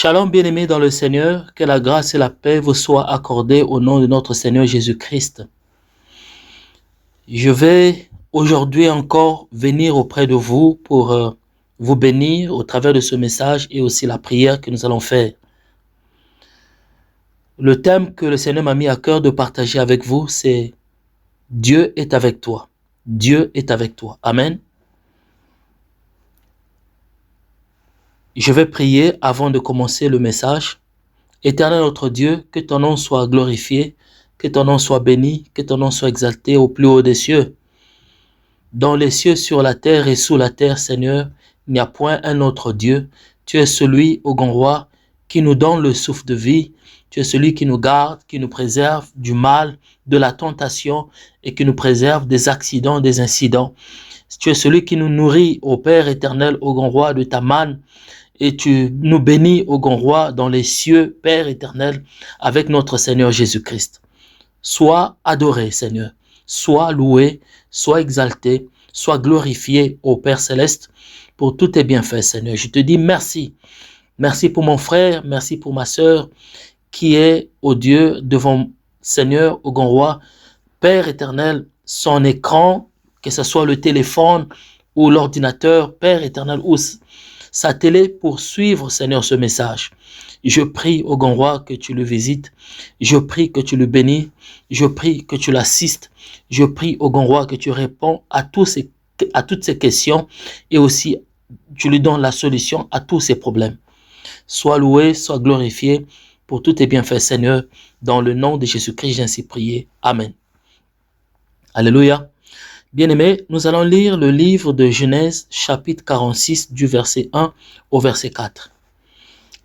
Shalom bien-aimés dans le Seigneur, que la grâce et la paix vous soient accordées au nom de notre Seigneur Jésus-Christ. Je vais aujourd'hui encore venir auprès de vous pour vous bénir au travers de ce message et aussi la prière que nous allons faire. Le thème que le Seigneur m'a mis à cœur de partager avec vous, c'est Dieu est avec toi. Dieu est avec toi. Amen. Je vais prier avant de commencer le message. Éternel notre Dieu, que ton nom soit glorifié, que ton nom soit béni, que ton nom soit exalté au plus haut des cieux. Dans les cieux, sur la terre et sous la terre, Seigneur, il n'y a point un autre Dieu. Tu es celui, ô grand roi, qui nous donne le souffle de vie. Tu es celui qui nous garde, qui nous préserve du mal, de la tentation et qui nous préserve des accidents, des incidents. Tu es celui qui nous nourrit, ô Père éternel, ô grand roi, de ta manne. Et tu nous bénis, ô grand roi, dans les cieux, Père éternel, avec notre Seigneur Jésus-Christ. Sois adoré, Seigneur. Sois loué, sois exalté, sois glorifié, ô Père céleste, pour tous tes bienfaits, Seigneur. Je te dis merci. Merci pour mon frère, merci pour ma sœur, qui est, ô Dieu, devant Seigneur, ô grand roi, Père éternel, son écran, que ce soit le téléphone ou l'ordinateur, Père éternel, ou sa télé pour suivre, Seigneur, ce message. Je prie, ô grand roi, que tu le visites. Je prie que tu le bénis. Je prie que tu l'assistes. Je prie, ô grand roi, que tu réponds à toutes ces questions et aussi tu lui donnes la solution à tous ces problèmes. Sois loué, sois glorifié pour tous tes bienfaits, Seigneur. Dans le nom de Jésus-Christ, j'ai ainsi prié. Amen. Alléluia. Bien-aimés, nous allons lire le livre de Genèse, chapitre 46, du verset 1 au verset 4.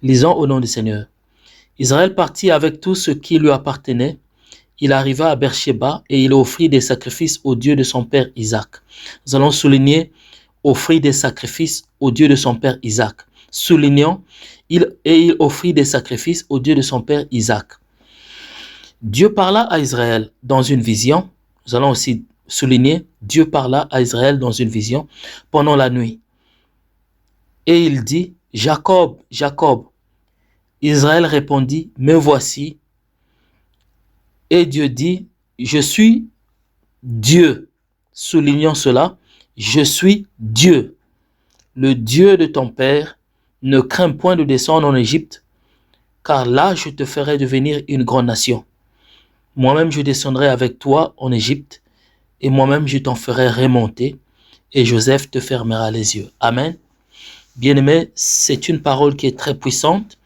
Lisons au nom du Seigneur. Israël partit avec tout ce qui lui appartenait. Il arriva à Beersheba et il offrit des sacrifices au Dieu de son père Isaac. Nous allons souligner offrit des sacrifices au Dieu de son père Isaac. Soulignons, il offrit des sacrifices au Dieu de son père Isaac. Dieu parla à Israël dans une vision. Nous allons aussi souligner, Dieu parla à Israël dans une vision pendant la nuit. Et il dit, Jacob, Jacob. Israël répondit, me voici. Et Dieu dit, je suis Dieu. Soulignons cela, je suis Dieu. Le Dieu de ton père, ne crains point de descendre en Égypte, car là je te ferai devenir une grande nation. Moi-même je descendrai avec toi en Égypte, et moi-même je t'en ferai remonter, et Joseph te fermera les yeux. Amen. Bien-aimé, c'est une parole qui est très puissante,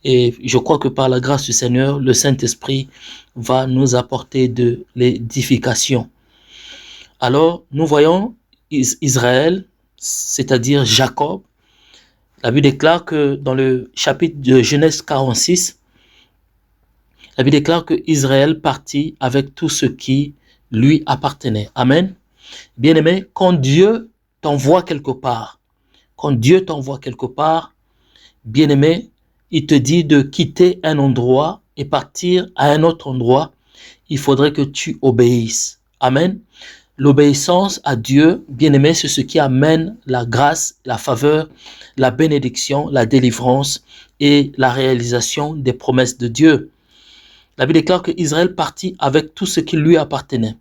et je crois que par la grâce du Seigneur, le Saint-Esprit va nous apporter de l'édification. Alors, nous voyons Israël, c'est-à-dire Jacob. La Bible déclare que dans le chapitre de Genèse 46, la Bible déclare que Israël partit avec tout ce qui lui appartenait. Amen. Bien-aimé, quand Dieu t'envoie quelque part, bien-aimé, il te dit de quitter un endroit et partir à un autre endroit, il faudrait que tu obéisses. Amen. L'obéissance à Dieu, bien-aimé, c'est ce qui amène la grâce, la faveur, la bénédiction, la délivrance et la réalisation des promesses de Dieu. La Bible déclare que Israël partit avec tout ce qui lui appartenait.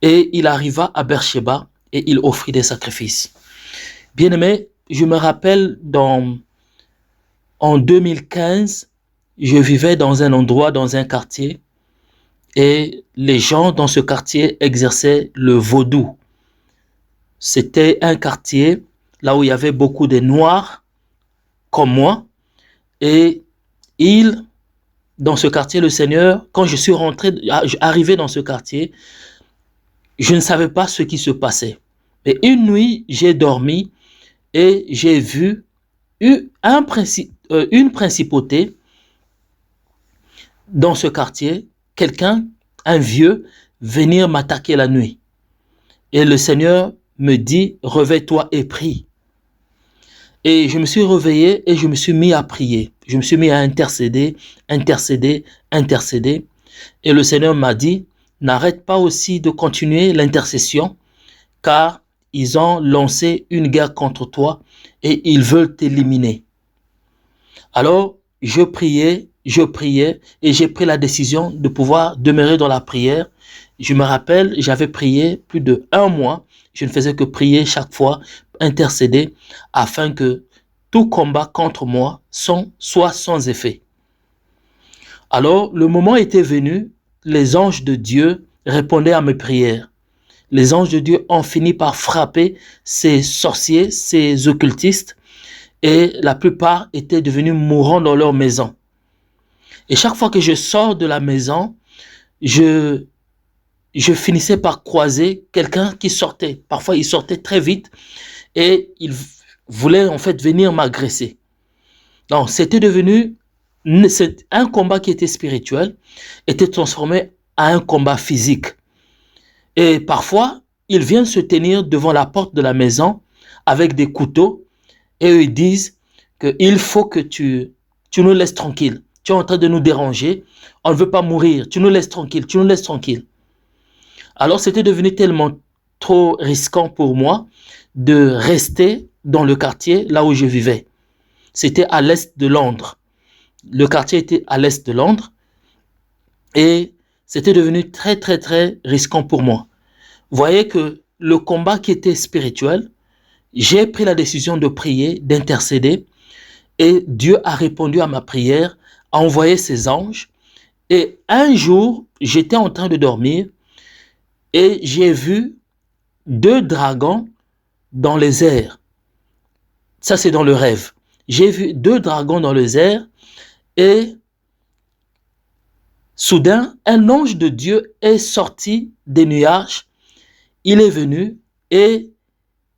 Et il arriva à Beersheba et il offrit des sacrifices. Bien-aimé, je me rappelle en 2015, je vivais dans un endroit, dans un quartier, et les gens dans ce quartier exerçaient le vaudou. C'était un quartier là où il y avait beaucoup de Noirs, comme moi, et dans ce quartier, le Seigneur, quand je suis arrivé dans ce quartier, je ne savais pas ce qui se passait. Mais une nuit, j'ai dormi et j'ai vu une principauté dans ce quartier, un vieux, venir m'attaquer la nuit. Et le Seigneur me dit, réveille-toi et prie. Et je me suis réveillé et je me suis mis à prier. Je me suis mis à intercéder. Et le Seigneur m'a dit, n'arrête pas aussi de continuer l'intercession, car ils ont lancé une guerre contre toi et ils veulent t'éliminer. Alors, je priais et j'ai pris la décision de pouvoir demeurer dans la prière. Je me rappelle, j'avais prié plus de 1 mois. Je ne faisais que prier chaque fois, intercéder, afin que tout combat contre moi soit sans effet. Alors, le moment était venu, les anges de Dieu répondaient à mes prières. Les anges de Dieu ont fini par frapper ces sorciers, ces occultistes, et la plupart étaient devenus mourants dans leur maison. Et chaque fois que je sors de la maison, je finissais par croiser quelqu'un qui sortait. Parfois, il sortait très vite et il voulait en fait venir m'agresser. Donc, c'était devenu un combat qui était spirituel, était transformé à un combat physique. Et parfois, ils viennent se tenir devant la porte de la maison avec des couteaux et eux, ils disent qu'il faut que tu nous laisses tranquilles. Tu es en train de nous déranger. On ne veut pas mourir. Tu nous laisses tranquilles. Tu nous laisses tranquilles. Alors, c'était devenu tellement trop risquant pour moi de rester dans le quartier là où je vivais. C'était à l'est de Londres. Le quartier était à l'est de Londres et c'était devenu très, très, très risquant pour moi. Vous voyez que le combat qui était spirituel, j'ai pris la décision de prier, d'intercéder et Dieu a répondu à ma prière, a envoyé ses anges. Et un jour, j'étais en train de dormir et j'ai vu 2 dragons dans les airs. Ça, c'est dans le rêve. J'ai vu 2 dragons dans les airs et soudain, un ange de Dieu est sorti des nuages. Il est venu et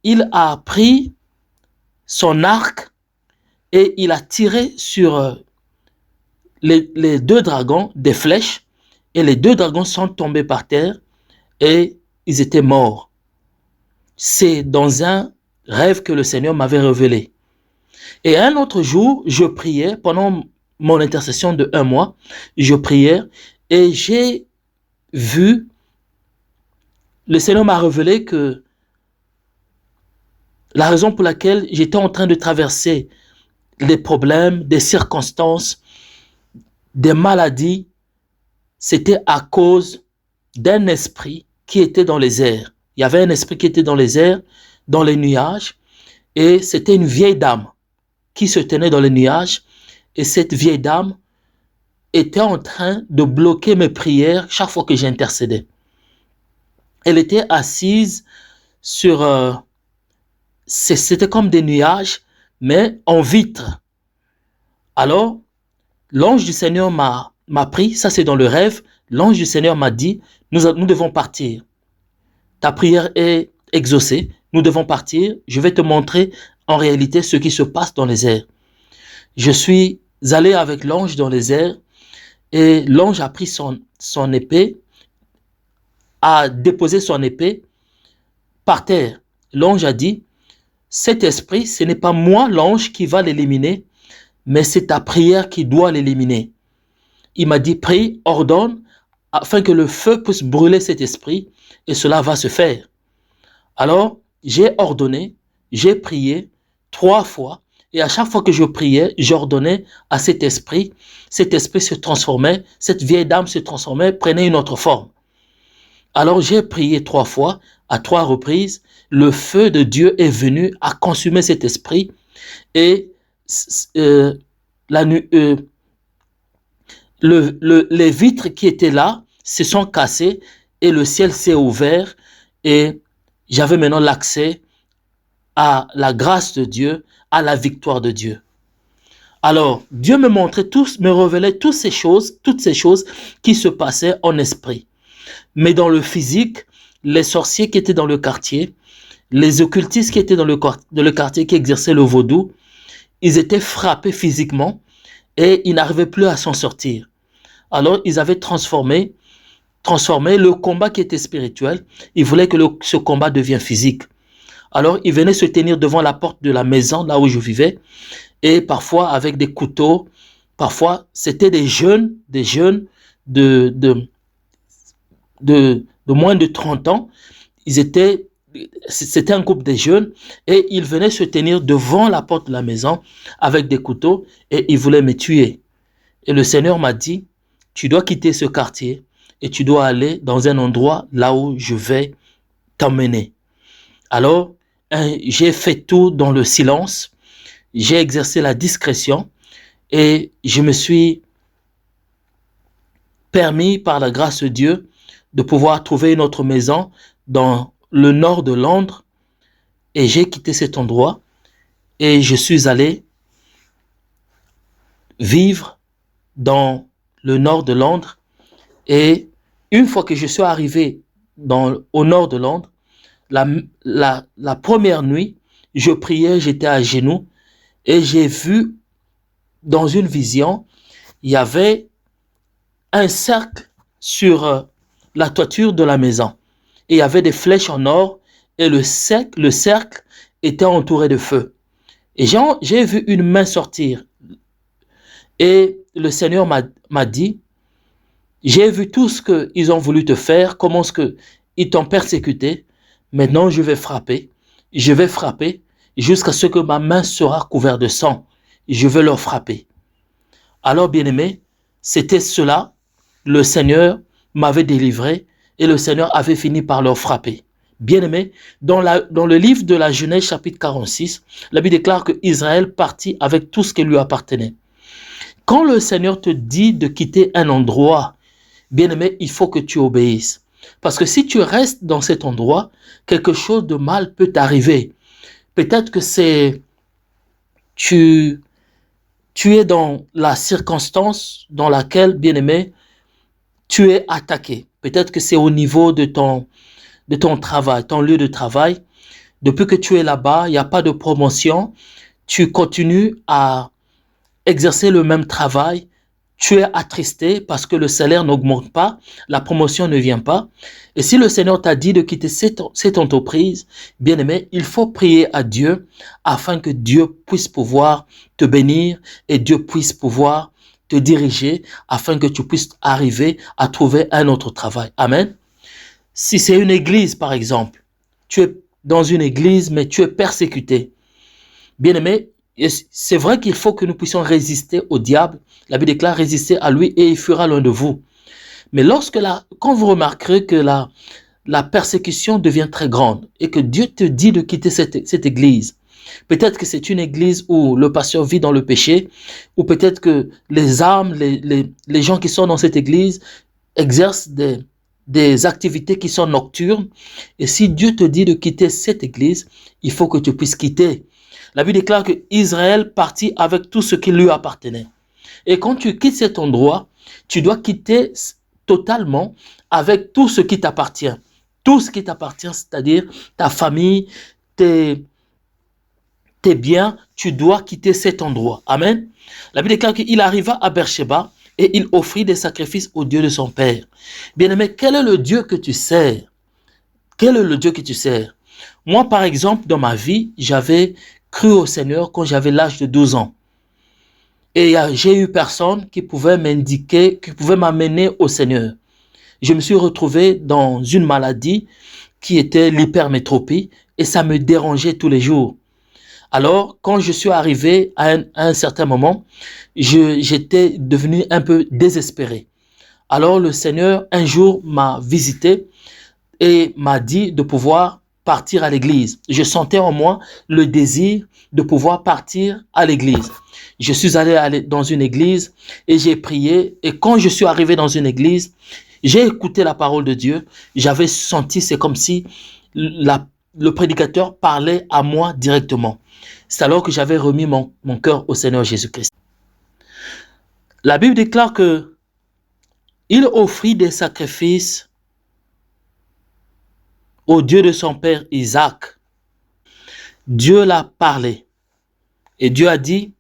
il a pris son arc et il a tiré sur les 2 dragons des flèches et les 2 dragons sont tombés par terre et ils étaient morts. C'est dans un rêve que le Seigneur m'avait révélé. Et un autre jour, je priais pendant mon intercession de 1 mois, je priais et j'ai vu, le Seigneur m'a révélé que la raison pour laquelle j'étais en train de traverser des problèmes, des circonstances, des maladies, c'était à cause d'un esprit qui était dans les airs. Il y avait un esprit qui était dans les airs, dans les nuages, et c'était une vieille dame qui se tenait dans les nuages, et cette vieille dame était en train de bloquer mes prières chaque fois que j'intercédais. Elle était assise sur... c'était comme des nuages, mais en vitre. Alors, l'ange du Seigneur m'a pris, ça c'est dans le rêve, l'ange du Seigneur m'a dit, nous devons partir. Ta prière est exaucée, nous devons partir, je vais te montrer en réalité ce qui se passe dans les airs. Je suis allé avec l'ange dans les airs et l'ange a pris son épée, a déposé son épée par terre. L'ange a dit, cet esprit, ce n'est pas moi l'ange qui va l'éliminer, mais c'est ta prière qui doit l'éliminer. Il m'a dit, prie, ordonne, afin que le feu puisse brûler cet esprit, et cela va se faire. Alors, j'ai ordonné, j'ai prié 3 fois, et à chaque fois que je priais, j'ordonnais à cet esprit se transformait, cette vieille dame se transformait, prenait une autre forme. Alors j'ai prié 3 fois, à 3 reprises, le feu de Dieu est venu à consumer cet esprit, et les vitres qui étaient là se sont cassées et le ciel s'est ouvert et j'avais maintenant l'accès à la grâce de Dieu, à la victoire de Dieu. Alors, Dieu me montrait me révélait toutes ces choses qui se passaient en esprit. Mais dans le physique, les sorciers qui étaient dans le quartier, les occultistes qui étaient dans le quartier qui exerçaient le vaudou, ils étaient frappés physiquement et ils n'arrivaient plus à s'en sortir. Alors, ils avaient transformé le combat qui était spirituel. Ils voulaient que ce combat devienne physique. Alors, ils venaient se tenir devant la porte de la maison, là où je vivais, et parfois avec des couteaux. Parfois, c'était des jeunes de moins de 30 ans. Ils étaient c'était un groupe de jeunes et ils venaient se tenir devant la porte de la maison avec des couteaux et ils voulaient me tuer. Et le Seigneur m'a dit, tu dois quitter ce quartier et tu dois aller dans un endroit là où je vais t'emmener. Alors, j'ai fait tout dans le silence, j'ai exercé la discrétion et je me suis permis par la grâce de Dieu de pouvoir trouver une autre maison dans le nord de Londres et j'ai quitté cet endroit et je suis allé vivre dans le nord de Londres et une fois que je suis arrivé au nord de Londres, la première nuit, je priais, j'étais à genoux et j'ai vu dans une vision, il y avait un cercle sur la toiture de la maison. Et il y avait des flèches en or et le cercle était entouré de feu. Et j'ai vu une main sortir. Et le Seigneur m'a dit, j'ai vu tout ce qu'ils ont voulu te faire, comment ce qu'ils t'ont persécuté. Maintenant, je vais frapper jusqu'à ce que ma main sera couverte de sang. Je vais leur frapper. Alors, bien-aimé, c'était cela. Le Seigneur m'avait délivré et le Seigneur avait fini par leur frapper. Bien-aimé, dans le livre de la Genèse chapitre 46, la Bible déclare que Israël partit avec tout ce qui lui appartenait. Quand le Seigneur te dit de quitter un endroit, bien-aimé, il faut que tu obéisses. Parce que si tu restes dans cet endroit, quelque chose de mal peut t'arriver. Peut-être que tu es dans la circonstance dans laquelle, bien-aimé, tu es attaqué. Peut-être que c'est au niveau de ton travail, ton lieu de travail. Depuis que tu es là-bas, il n'y a pas de promotion. Tu continues à exercer le même travail. Tu es attristé parce que le salaire n'augmente pas, la promotion ne vient pas. Et si le Seigneur t'a dit de quitter cette entreprise, bien aimé, il faut prier à Dieu afin que Dieu puisse pouvoir te bénir et Dieu puisse pouvoir te diriger afin que tu puisses arriver à trouver un autre travail. Amen. Si c'est une église, par exemple, tu es dans une église, mais tu es persécuté. Bien aimé, c'est vrai qu'il faut que nous puissions résister au diable. La Bible déclare résister à lui et il fuira loin de vous. Mais quand vous remarquerez que la persécution devient très grande et que Dieu te dit de quitter cette église, peut-être que c'est une église où le pasteur vit dans le péché, ou peut-être que les âmes, les gens qui sont dans cette église exercent des activités qui sont nocturnes. Et si Dieu te dit de quitter cette église, il faut que tu puisses quitter. La Bible déclare que Israël partit avec tout ce qui lui appartenait. Et quand tu quittes cet endroit, tu dois quitter totalement avec tout ce qui t'appartient. Tout ce qui t'appartient, c'est-à-dire ta famille, tes biens, tu dois quitter cet endroit. Amen. La Bible déclare qu'il arriva à Beersheba et il offrit des sacrifices au Dieu de son père. Bien-aimé, quel est le Dieu que tu sers? Quel est le Dieu que tu sers? Moi, par exemple, dans ma vie, j'avais cru au Seigneur quand j'avais l'âge de 12 ans. Et j'ai eu personne qui pouvait m'indiquer, qui pouvait m'amener au Seigneur. Je me suis retrouvé dans une maladie qui était l'hypermétropie et ça me dérangeait tous les jours. Alors, quand je suis arrivé à un certain moment, j'étais devenu un peu désespéré. Alors, le Seigneur, un jour, m'a visité et m'a dit de pouvoir partir à l'église. Je sentais en moi le désir de pouvoir partir à l'église. Je suis allé dans une église et j'ai prié. Et quand je suis arrivé dans une église, j'ai écouté la parole de Dieu. J'avais senti, c'est comme si le prédicateur parlait à moi directement. C'est alors que j'avais remis mon cœur au Seigneur Jésus-Christ. La Bible déclare que il offrit des sacrifices au Dieu de son père Isaac. Dieu l'a parlé. Et Dieu a dit,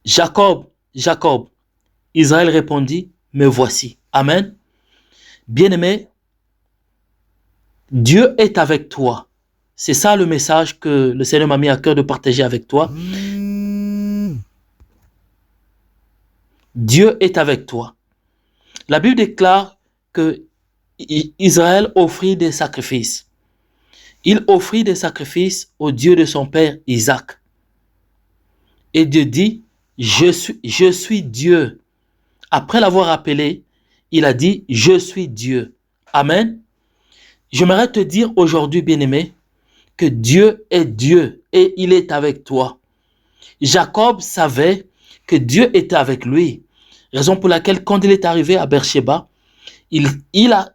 Jacob, Jacob. Israël répondit, me voici. Amen. Bien-aimé, Dieu est avec toi. C'est ça le message que le Seigneur m'a mis à cœur de partager avec toi. Dieu est avec toi. La Bible déclare que Israël offrit des sacrifices. Il offrit des sacrifices au Dieu de son père Isaac. Et Dieu dit, je suis Dieu. Après l'avoir appelé, il a dit, je suis Dieu. Amen. J'aimerais te dire aujourd'hui, bien-aimé, que Dieu est Dieu et il est avec toi. Jacob savait que Dieu était avec lui. Raison pour laquelle, quand il est arrivé à Beersheba, il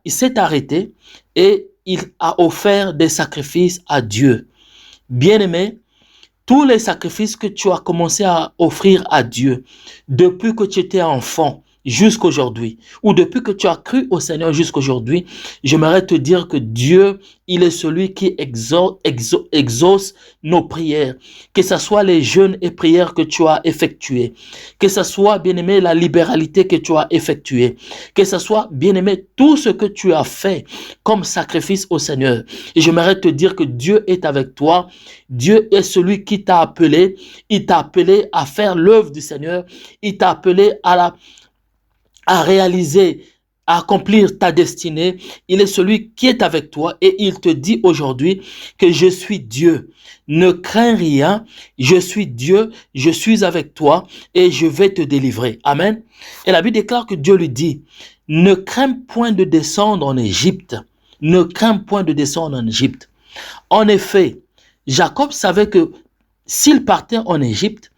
s'est arrêté et il a offert des sacrifices à Dieu. Bien-aimé, tous les sacrifices que tu as commencé à offrir à Dieu depuis que tu étais enfant jusqu'aujourd'hui, ou depuis que tu as cru au Seigneur jusqu'aujourd'hui, j'aimerais te dire que Dieu, il est celui qui exauce nos prières, que ce soit les jeûnes et prières que tu as effectuées, que ce soit, bien-aimé, la libéralité que tu as effectuée, que ce soit, bien-aimé, tout ce que tu as fait comme sacrifice au Seigneur. Et j'aimerais te dire que Dieu est avec toi. Dieu est celui qui t'a appelé. Il t'a appelé à faire l'œuvre du Seigneur. Il t'a appelé à réaliser, à accomplir ta destinée. Il est celui qui est avec toi et il te dit aujourd'hui que je suis Dieu. Ne crains rien, je suis Dieu, je suis avec toi et je vais te délivrer. Amen. Et la Bible déclare que Dieu lui dit, ne crains point de descendre en Égypte. Ne crains point de descendre en Égypte. En effet, Jacob savait que s'il partait en Égypte,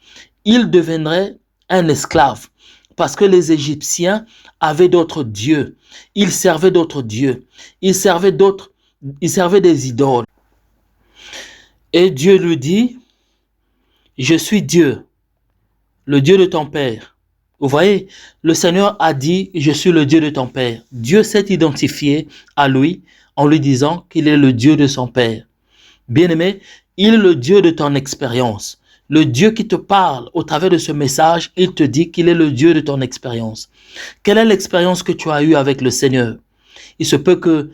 il deviendrait un esclave. Parce que les Égyptiens avaient d'autres dieux. Ils servaient d'autres dieux. Ils servaient des idoles. Et Dieu lui dit, je suis Dieu, le Dieu de ton père. Vous voyez, le Seigneur a dit, je suis le Dieu de ton père. Dieu s'est identifié à lui en lui disant qu'il est le Dieu de son père. Bien-aimé, il est le Dieu de ton expérience. Le Dieu qui te parle au travers de ce message, il te dit qu'il est le Dieu de ton expérience. Quelle est l'expérience que tu as eue avec le Seigneur? Il se peut que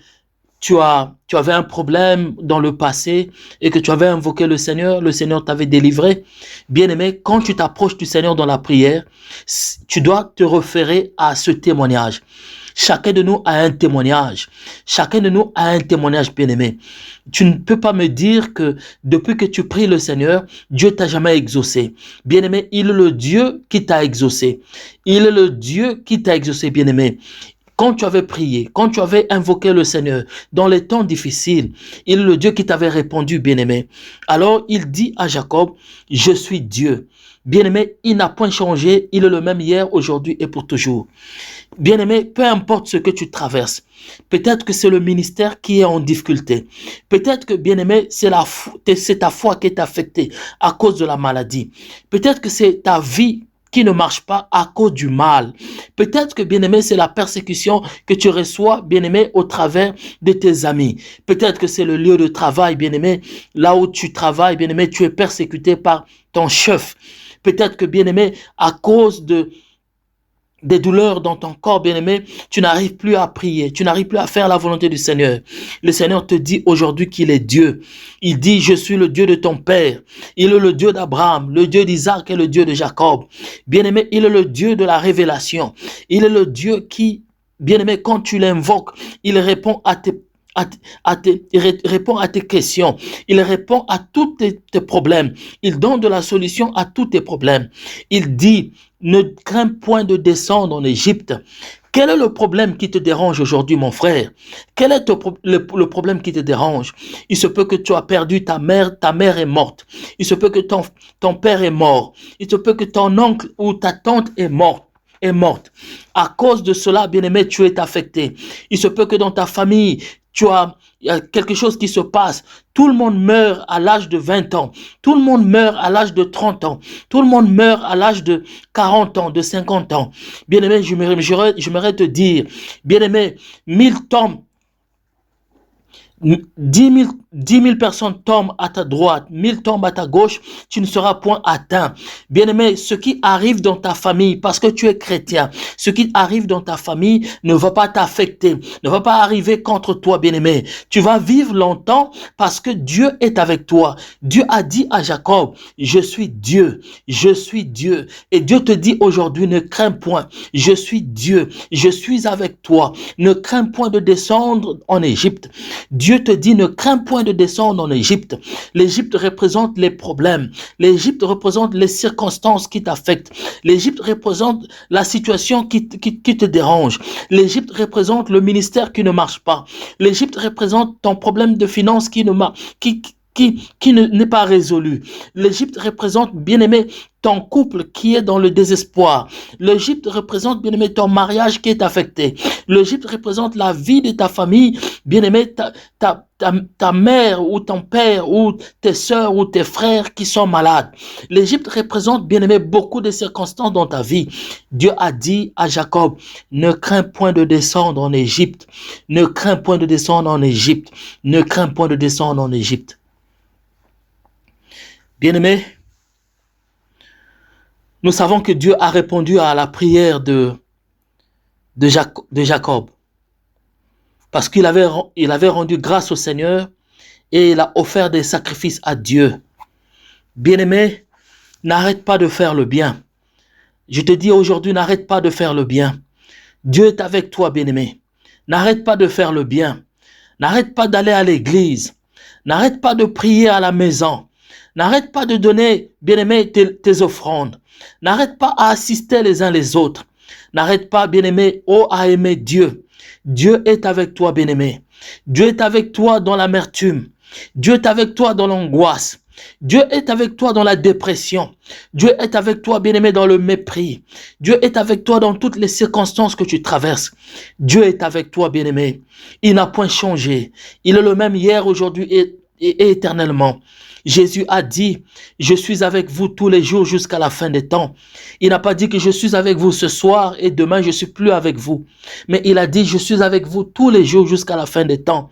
tu avais un problème dans le passé et que tu avais invoqué le Seigneur t'avait délivré. Bien-aimé, quand tu t'approches du Seigneur dans la prière, tu dois te référer à ce témoignage. Chacun de nous a un témoignage. Chacun de nous a un témoignage, bien-aimé. Tu ne peux pas me dire que depuis que tu pries le Seigneur, Dieu t'a jamais exaucé. Bien-aimé, il est le Dieu qui t'a exaucé. Il est le Dieu qui t'a exaucé, bien-aimé. Quand tu avais prié, quand tu avais invoqué le Seigneur dans les temps difficiles, il est le Dieu qui t'avait répondu, bien-aimé. Alors il dit à Jacob, je suis Dieu. Bien-aimé, il n'a point changé, il est le même hier, aujourd'hui et pour toujours. Bien-aimé, peu importe ce que tu traverses, peut-être que c'est le ministère qui est en difficulté. Peut-être que, bien-aimé, c'est ta foi qui est affectée à cause de la maladie. Peut-être que c'est ta vie qui ne marche pas à cause du mal. Peut-être que, bien-aimé, c'est la persécution que tu reçois, bien-aimé, au travers de tes amis. Peut-être que c'est le lieu de travail, bien-aimé, là où tu travailles, bien-aimé, tu es persécuté par ton chef. Peut-être que, bien-aimé, à cause des douleurs dans ton corps, bien-aimé, tu n'arrives plus à prier, tu n'arrives plus à faire la volonté du Seigneur. Le Seigneur te dit aujourd'hui qu'il est Dieu. Il dit, je suis le Dieu de ton père. Il est le Dieu d'Abraham, le Dieu d'Isaac et le Dieu de Jacob. Bien-aimé, il est le Dieu de la révélation. Il est le Dieu qui, bien-aimé, quand tu l'invoques, il répond il répond à tes questions. Il répond à tous tes problèmes. Il donne de la solution à tous tes problèmes. Il dit, ne crains point de descendre en Égypte. Quel est le problème qui te dérange aujourd'hui, mon frère? Quel est le problème qui te dérange? Il se peut que tu as perdu ta mère est morte. Il se peut que ton père est mort. Il se peut que ton oncle ou ta tante est morte. À cause de cela, bien-aimé, tu es affecté. Il se peut que dans ta famille, il y a quelque chose qui se passe. Tout le monde meurt à l'âge de 20 ans. Tout le monde meurt à l'âge de 30 ans. Tout le monde meurt à l'âge de 40 ans, de 50 ans. Bien-aimé, j'aimerais te dire, bien-aimé, 1000 tombent. 10 000 personnes tombent à ta droite, 1000 tombent à ta gauche, tu ne seras point atteint. Bien-aimé, ce qui arrive dans ta famille, parce que tu es chrétien, ce qui arrive dans ta famille ne va pas t'affecter, ne va pas arriver contre toi, bien-aimé. Tu vas vivre longtemps parce que Dieu est avec toi. Dieu a dit à Jacob, je suis Dieu, je suis Dieu. Et Dieu te dit aujourd'hui, ne crains point, je suis Dieu, je suis avec toi. Ne crains point de descendre en Égypte. Dieu te dit, ne crains point de descendre en Égypte. L'Égypte représente les problèmes. L'Égypte représente les circonstances qui t'affectent. L'Égypte représente la situation qui te dérange. L'Égypte représente le ministère qui ne marche pas. L'Égypte représente ton problème de finances qui n'est pas résolu. L'Égypte représente, bien-aimé, ton couple qui est dans le désespoir. L'Égypte représente, bien-aimé, ton mariage qui est affecté. L'Égypte représente la vie de ta famille, bien-aimé, ta mère ou ton père ou tes soeurs ou tes frères qui sont malades. L'Égypte représente, bien-aimé, beaucoup de circonstances dans ta vie. Dieu a dit à Jacob, ne crains point de descendre en Égypte. Ne crains point de descendre en Égypte. Ne crains point de descendre en Égypte. Bien-aimé, nous savons que Dieu a répondu à la prière de Jacob parce qu'il avait rendu grâce au Seigneur et il a offert des sacrifices à Dieu. Bien-aimé, n'arrête pas de faire le bien. Je te dis aujourd'hui, n'arrête pas de faire le bien. Dieu est avec toi, bien-aimé. N'arrête pas de faire le bien. N'arrête pas d'aller à l'église. N'arrête pas de prier à la maison. N'arrête pas de donner, bien-aimé, tes offrandes. N'arrête pas à assister les uns les autres. N'arrête pas, bien-aimé, à aimer Dieu. Dieu est avec toi, bien-aimé. Dieu est avec toi dans l'amertume. Dieu est avec toi dans l'angoisse. Dieu est avec toi dans la dépression. Dieu est avec toi, bien-aimé, dans le mépris. Dieu est avec toi dans toutes les circonstances que tu traverses. Dieu est avec toi, bien-aimé. Il n'a point changé. Il est le même hier, aujourd'hui et éternellement. Jésus a dit, je suis avec vous tous les jours jusqu'à la fin des temps. Il n'a pas dit que je suis avec vous ce soir et demain je suis plus avec vous. Mais il a dit, je suis avec vous tous les jours jusqu'à la fin des temps.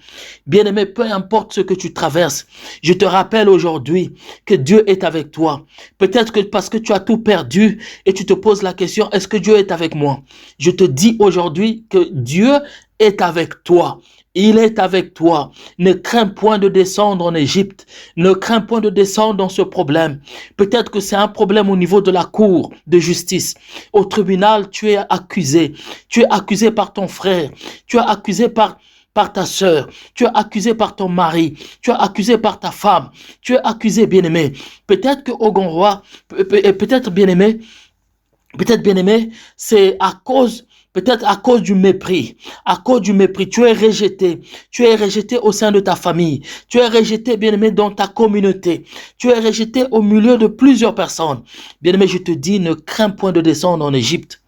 Bien-aimé, peu importe ce que tu traverses, je te rappelle aujourd'hui que Dieu est avec toi. Peut-être que parce que tu as tout perdu et tu te poses la question, est-ce que Dieu est avec moi? Je te dis aujourd'hui que Dieu est avec toi. Il est avec toi. Ne crains point de descendre en Égypte. Ne crains point de descendre dans ce problème. Peut-être que c'est un problème au niveau de la cour de justice. Au tribunal, tu es accusé. Tu es accusé par ton frère. Tu es accusé par ta sœur. Tu es accusé par ton mari. Tu es accusé par ta femme. Tu es accusé, bien-aimé. Peut-être que Ogonroi, peut-être bien-aimé, c'est peut-être à cause du mépris. À cause du mépris, tu es rejeté. Tu es rejeté au sein de ta famille. Tu es rejeté, bien-aimé, dans ta communauté. Tu es rejeté au milieu de plusieurs personnes. Bien-aimé, je te dis, ne crains point de descendre en Égypte.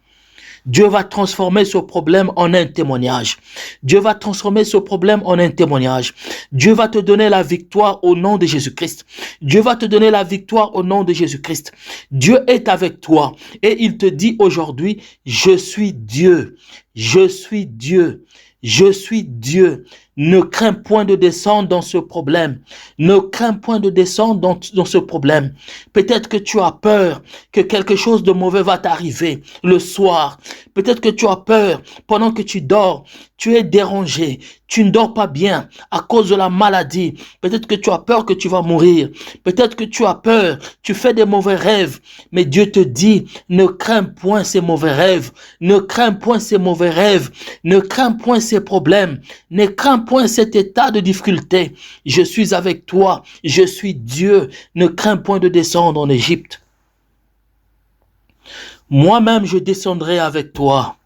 Dieu va transformer ce problème en un témoignage. Dieu va transformer ce problème en un témoignage. Dieu va te donner la victoire au nom de Jésus-Christ. Dieu va te donner la victoire au nom de Jésus-Christ. Dieu est avec toi et il te dit aujourd'hui, je suis Dieu. Je suis Dieu. Je suis Dieu. Ne crains point de descendre dans ce problème. Ne crains point de descendre dans ce problème. Peut-être que tu as peur que quelque chose de mauvais va t'arriver le soir. Peut-être que tu as peur pendant que tu dors. Tu es dérangé. Tu ne dors pas bien à cause de la maladie. Peut-être que tu as peur que tu vas mourir. Peut-être que tu as peur. Tu fais des mauvais rêves. Mais Dieu te dit, ne crains point ces mauvais rêves. Ne crains point ces mauvais rêves. Ne crains point ces problèmes. Ne crains point cet état de difficulté. Je suis avec toi. Je suis Dieu. Ne crains point de descendre en Égypte. Moi-même, je descendrai avec toi.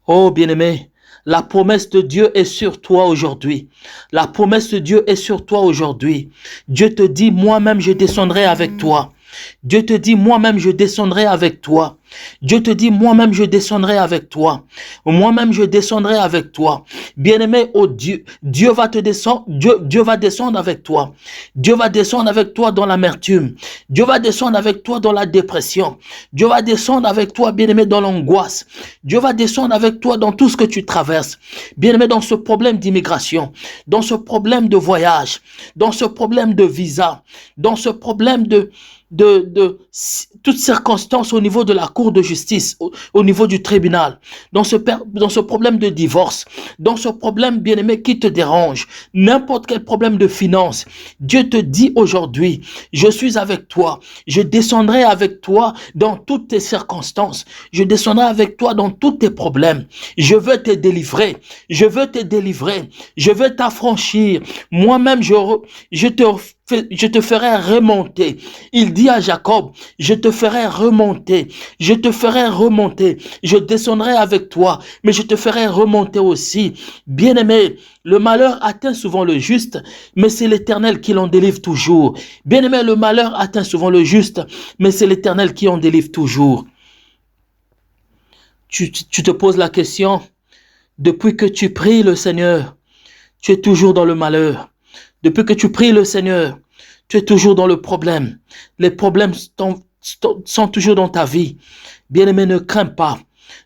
Oh, bien-aimé, la promesse de Dieu est sur toi aujourd'hui. La promesse de Dieu est sur toi aujourd'hui. Dieu te dit, moi-même, je descendrai avec toi. Dieu te dit, moi-même, je descendrai avec toi. Dieu te dit, moi-même, je descendrai avec toi. Moi-même, je descendrai avec toi. Bien-aimé, oh Dieu, Dieu va descendre avec toi. Dieu va descendre avec toi dans l'amertume. Dieu va descendre avec toi dans la dépression. Dieu va descendre avec toi, bien-aimé, dans l'angoisse. Dieu va descendre avec toi dans tout ce que tu traverses. Bien-aimé, dans ce problème d'immigration, dans ce problème de voyage, dans ce problème de visa, dans ce problème de toutes circonstances au niveau de la cour cour de justice, au niveau du tribunal, dans ce problème de divorce, dans ce problème, bien-aimé, qui te dérange, n'importe quel problème de finance, Dieu te dit aujourd'hui, je suis avec toi, je descendrai avec toi dans toutes tes circonstances, je descendrai avec toi dans tous tes problèmes, je veux te délivrer, je veux te délivrer, je veux t'affranchir, moi-même je te ferai remonter. Il dit à Jacob, je te ferai remonter, je te ferai remonter, je descendrai avec toi, mais je te ferai remonter aussi. Bien-aimé, le malheur atteint souvent le juste, mais c'est l'Éternel qui l'en délivre toujours. Bien-aimé, le malheur atteint souvent le juste, mais c'est l'Éternel qui en délivre toujours. Tu te poses la question, depuis que tu pries le Seigneur, tu es toujours dans le malheur. Depuis que tu pries le Seigneur, tu es toujours dans le problème. Les problèmes sont toujours dans ta vie. Bien-aimé, ne crains pas.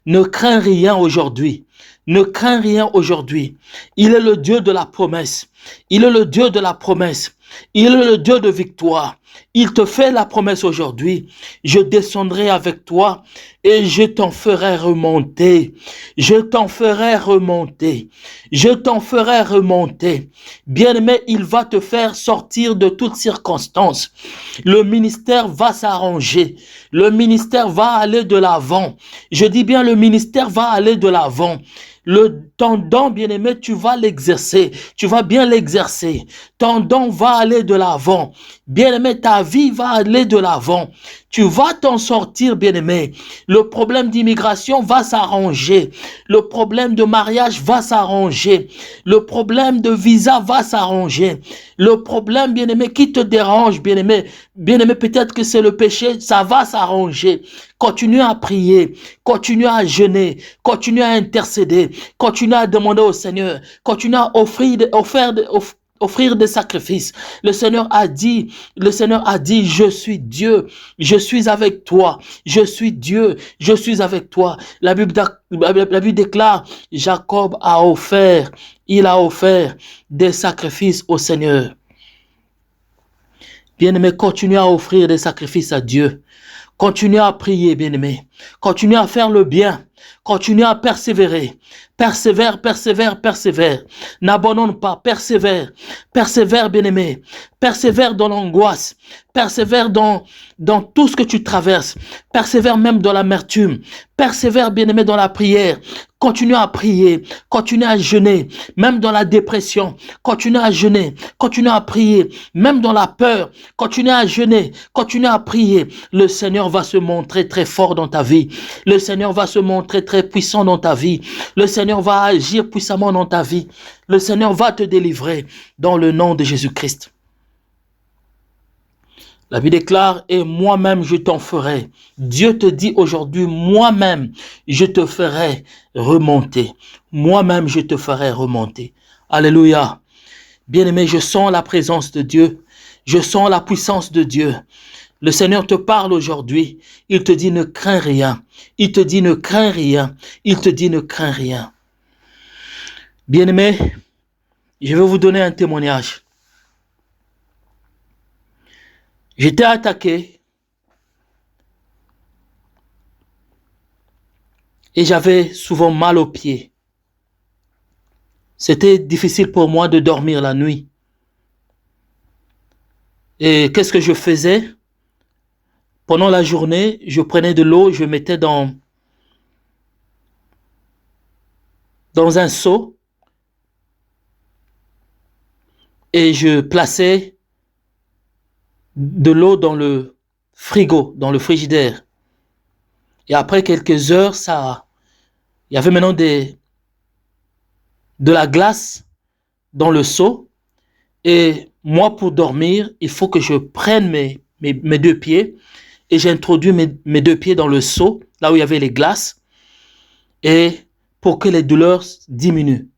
Ne crains rien aujourd'hui. Ne crains rien aujourd'hui. Il est le Dieu de la promesse. Il est le Dieu de la promesse. Il est le Dieu de victoire. Il te fait la promesse aujourd'hui. Je descendrai avec toi et je t'en ferai remonter. Je t'en ferai remonter. Je t'en ferai remonter. Bien-aimé, il va te faire sortir de toutes circonstances. Le ministère va s'arranger. Le ministère va aller de l'avant. Je dis bien, le ministère va aller de l'avant. Ton don, bien-aimé, tu vas l'exercer. Tu vas bien l'exercer. Ton don va aller de l'avant. Bien-aimé, ta vie va aller de l'avant. Tu vas t'en sortir, bien-aimé. Le problème d'immigration va s'arranger. Le problème de mariage va s'arranger. Le problème de visa va s'arranger. Le problème, bien-aimé, qui te dérange, bien-aimé, peut-être que c'est le péché, ça va s'arranger. Continue à prier, continue à jeûner, continue à intercéder, continue à demander au Seigneur, continue à offrir des sacrifices. Le Seigneur a dit, je suis Dieu, je suis avec toi, je suis Dieu, je suis avec toi. La Bible déclare, Jacob il a offert des sacrifices au Seigneur. Bien-aimé, continue à offrir des sacrifices à Dieu. Continue à prier, bien-aimé. Continue à faire le bien. Continue à persévérer. Persévère, persévère, persévère. N'abandonne pas, persévère. Persévère, bien-aimé. Persévère dans l'angoisse. Persévère dans tout ce que tu traverses. Persévère même dans l'amertume. Persévère, bien-aimé, dans la prière. Continue à prier. Continue à jeûner. Même dans la dépression. Continue à jeûner. Continue à prier. Même dans la peur. Continue à jeûner. Continue à prier. Le Seigneur va se montrer très fort dans ta vie. Le Seigneur va se montrer très puissant dans ta vie. Le Seigneur va agir puissamment dans ta vie. Le Seigneur va te délivrer dans le nom de Jésus-Christ. La Bible déclare, et moi-même je t'en ferai. Dieu te dit aujourd'hui, moi-même je te ferai remonter. Moi-même je te ferai remonter. Alléluia. Bien-aimé, je sens la présence de Dieu. Je sens la puissance de Dieu. Le Seigneur te parle aujourd'hui. Il te dit ne crains rien. Il te dit ne crains rien. Il te dit ne crains rien. Bien-aimé, je vais vous donner un témoignage. J'étais attaqué et j'avais souvent mal aux pieds. C'était difficile pour moi de dormir la nuit. Et qu'est-ce que je faisais? Pendant la journée, je prenais de l'eau, je mettais dans un seau et je plaçais de l'eau dans le frigo, dans le frigidaire. Et après quelques heures, il y avait maintenant de la glace dans le seau. Et moi, pour dormir, il faut que je prenne mes deux pieds et j'introduis mes deux pieds dans le seau, là où il y avait les glaces, et pour que les douleurs diminuent.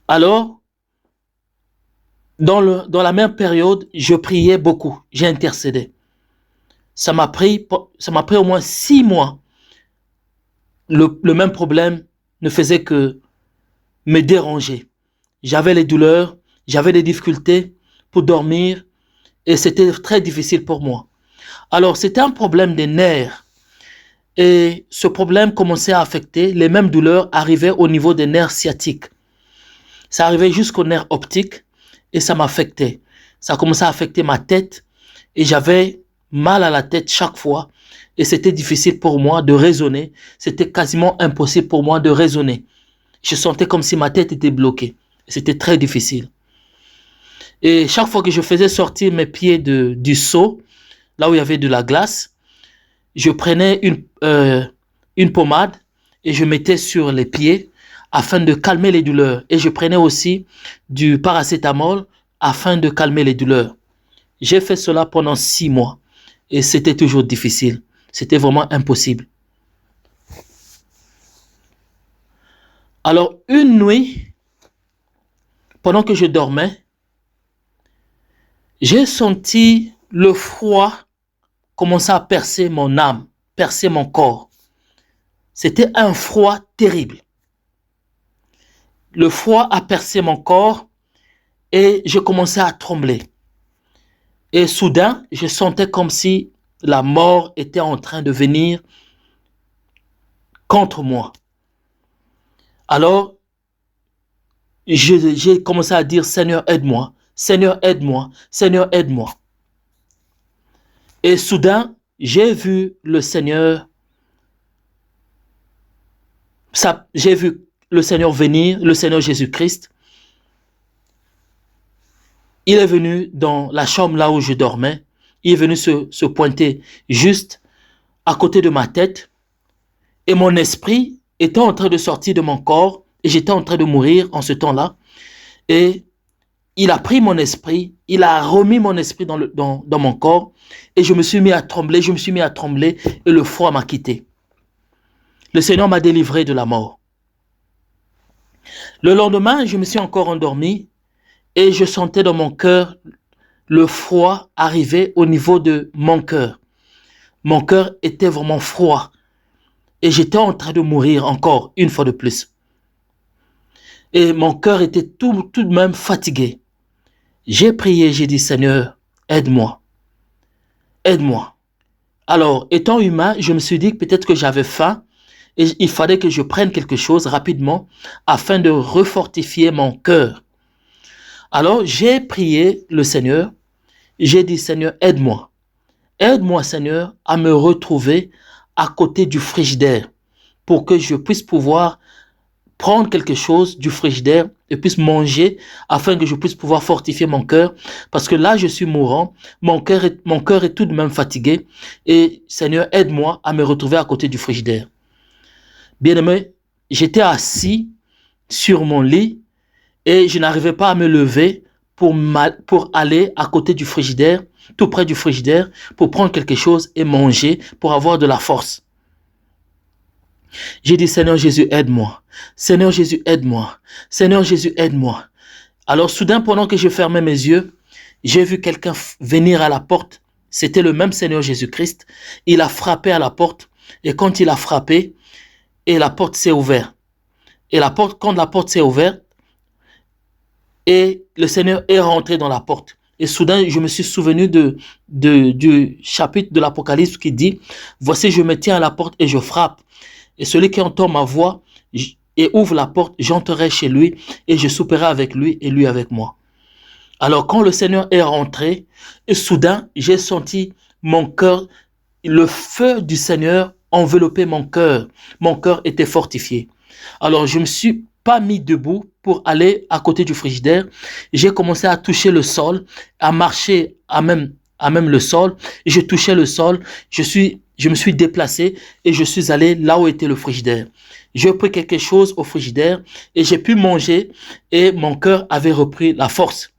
Alors, dans la même période, je priais beaucoup, j'intercédais. Ça m'a pris au moins 6 mois. Le même problème ne faisait que me déranger. J'avais les douleurs, j'avais des difficultés pour dormir et c'était très difficile pour moi. Alors, c'était un problème des nerfs. Et ce problème commençait à affecter, les mêmes douleurs arrivaient au niveau des nerfs sciatiques. Ça arrivait jusqu'aux nerfs optiques et ça m'affectait. Ça commençait à affecter ma tête et j'avais mal à la tête chaque fois. Et c'était difficile pour moi de raisonner. C'était quasiment impossible pour moi de raisonner. Je sentais comme si ma tête était bloquée. C'était très difficile. Et chaque fois que je faisais sortir mes pieds du seau, là où il y avait de la glace, je prenais une pommade et je mettais sur les pieds afin de calmer les douleurs. Et je prenais aussi du paracétamol afin de calmer les douleurs. J'ai fait cela pendant 6 mois et c'était toujours difficile. C'était vraiment impossible. Alors, une nuit, pendant que je dormais, j'ai senti le froid commencer à percer mon âme, percer mon corps. C'était un froid terrible. Le froid a percé mon corps et je commençais à trembler. Et soudain, je sentais comme si la mort était en train de venir contre moi. Alors, j'ai commencé à dire, Seigneur, aide-moi, Seigneur, aide-moi, Seigneur, aide-moi. Et soudain, j'ai vu le Seigneur, j'ai vu le Seigneur venir, le Seigneur Jésus-Christ. Il est venu dans la chambre là où je dormais. Il est venu se pointer juste à côté de ma tête. Et mon esprit était en train de sortir de mon corps. Et j'étais en train de mourir en ce temps-là. Et il a pris mon esprit. Il a remis mon esprit dans mon corps. Et je me suis mis à trembler. Je me suis mis à trembler. Et le froid m'a quitté. Le Seigneur m'a délivré de la mort. Le lendemain, je me suis encore endormi. Et je sentais dans mon cœur le froid arriver au niveau de mon cœur. Mon cœur était vraiment froid. Et j'étais en train de mourir encore une fois de plus. Et mon cœur était tout de même fatigué. J'ai prié, j'ai dit, Seigneur, aide-moi. Aide-moi. Alors, étant humain, je me suis dit que peut-être que j'avais faim et il fallait que je prenne quelque chose rapidement afin de refortifier mon cœur. Alors, j'ai prié le Seigneur. J'ai dit, Seigneur, aide-moi. Aide-moi, Seigneur, à me retrouver à côté du frigidaire pour que je puisse pouvoir prendre quelque chose du frigidaire et puisse manger afin que je puisse pouvoir fortifier mon cœur. Parce que là, je suis mourant, mon cœur est tout de même fatigué et Seigneur, aide-moi à me retrouver à côté du frigidaire. Bien-aimé, j'étais assis sur mon lit et je n'arrivais pas à me lever pour aller à côté du frigidaire, tout près du frigidaire, pour prendre quelque chose et manger, pour avoir de la force. J'ai dit, Seigneur Jésus, aide-moi. Seigneur Jésus, aide-moi. Seigneur Jésus, aide-moi. Alors soudain, pendant que je fermais mes yeux, j'ai vu quelqu'un venir à la porte. C'était le même Seigneur Jésus-Christ. Il a frappé à la porte. Et quand il a frappé, et la porte s'est ouverte. Et quand la porte s'est ouverte, et le Seigneur est rentré dans la porte. Et soudain, je me suis souvenu du chapitre de l'Apocalypse qui dit, voici, je me tiens à la porte et je frappe. Et celui qui entend ma voix et ouvre la porte, j'entrerai chez lui et je souperai avec lui et lui avec moi. Alors quand le Seigneur est rentré, et soudain, j'ai senti mon cœur, le feu du Seigneur envelopper mon cœur. Mon cœur était fortifié. Alors je ne me suis pas mis debout pour aller à côté du frigidaire. J'ai commencé à toucher le sol, à marcher à même le sol. Et je touchais le sol. Je me suis déplacé et je suis allé là où était le frigidaire. J'ai pris quelque chose au frigidaire et j'ai pu manger et mon cœur avait repris la force.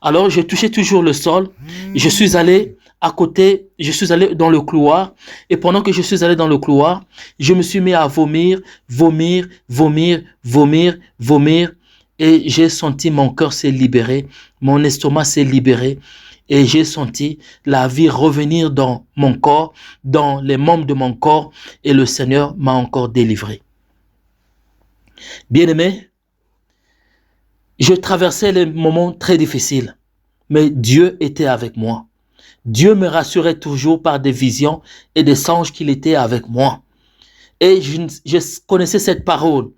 Alors, je touchais toujours le sol. Je suis allé à côté, je suis allé dans le couloir. Et pendant que je suis allé dans le couloir, je me suis mis à vomir, vomir, vomir, vomir, vomir. Et j'ai senti mon cœur s'est libéré, mon estomac s'est libéré. Et j'ai senti la vie revenir dans mon corps, dans les membres de mon corps. Et le Seigneur m'a encore délivré. Bien-aimé, je traversais les moments très difficiles, mais Dieu était avec moi. Dieu me rassurait toujours par des visions et des songes qu'il était avec moi. Et je connaissais cette parole,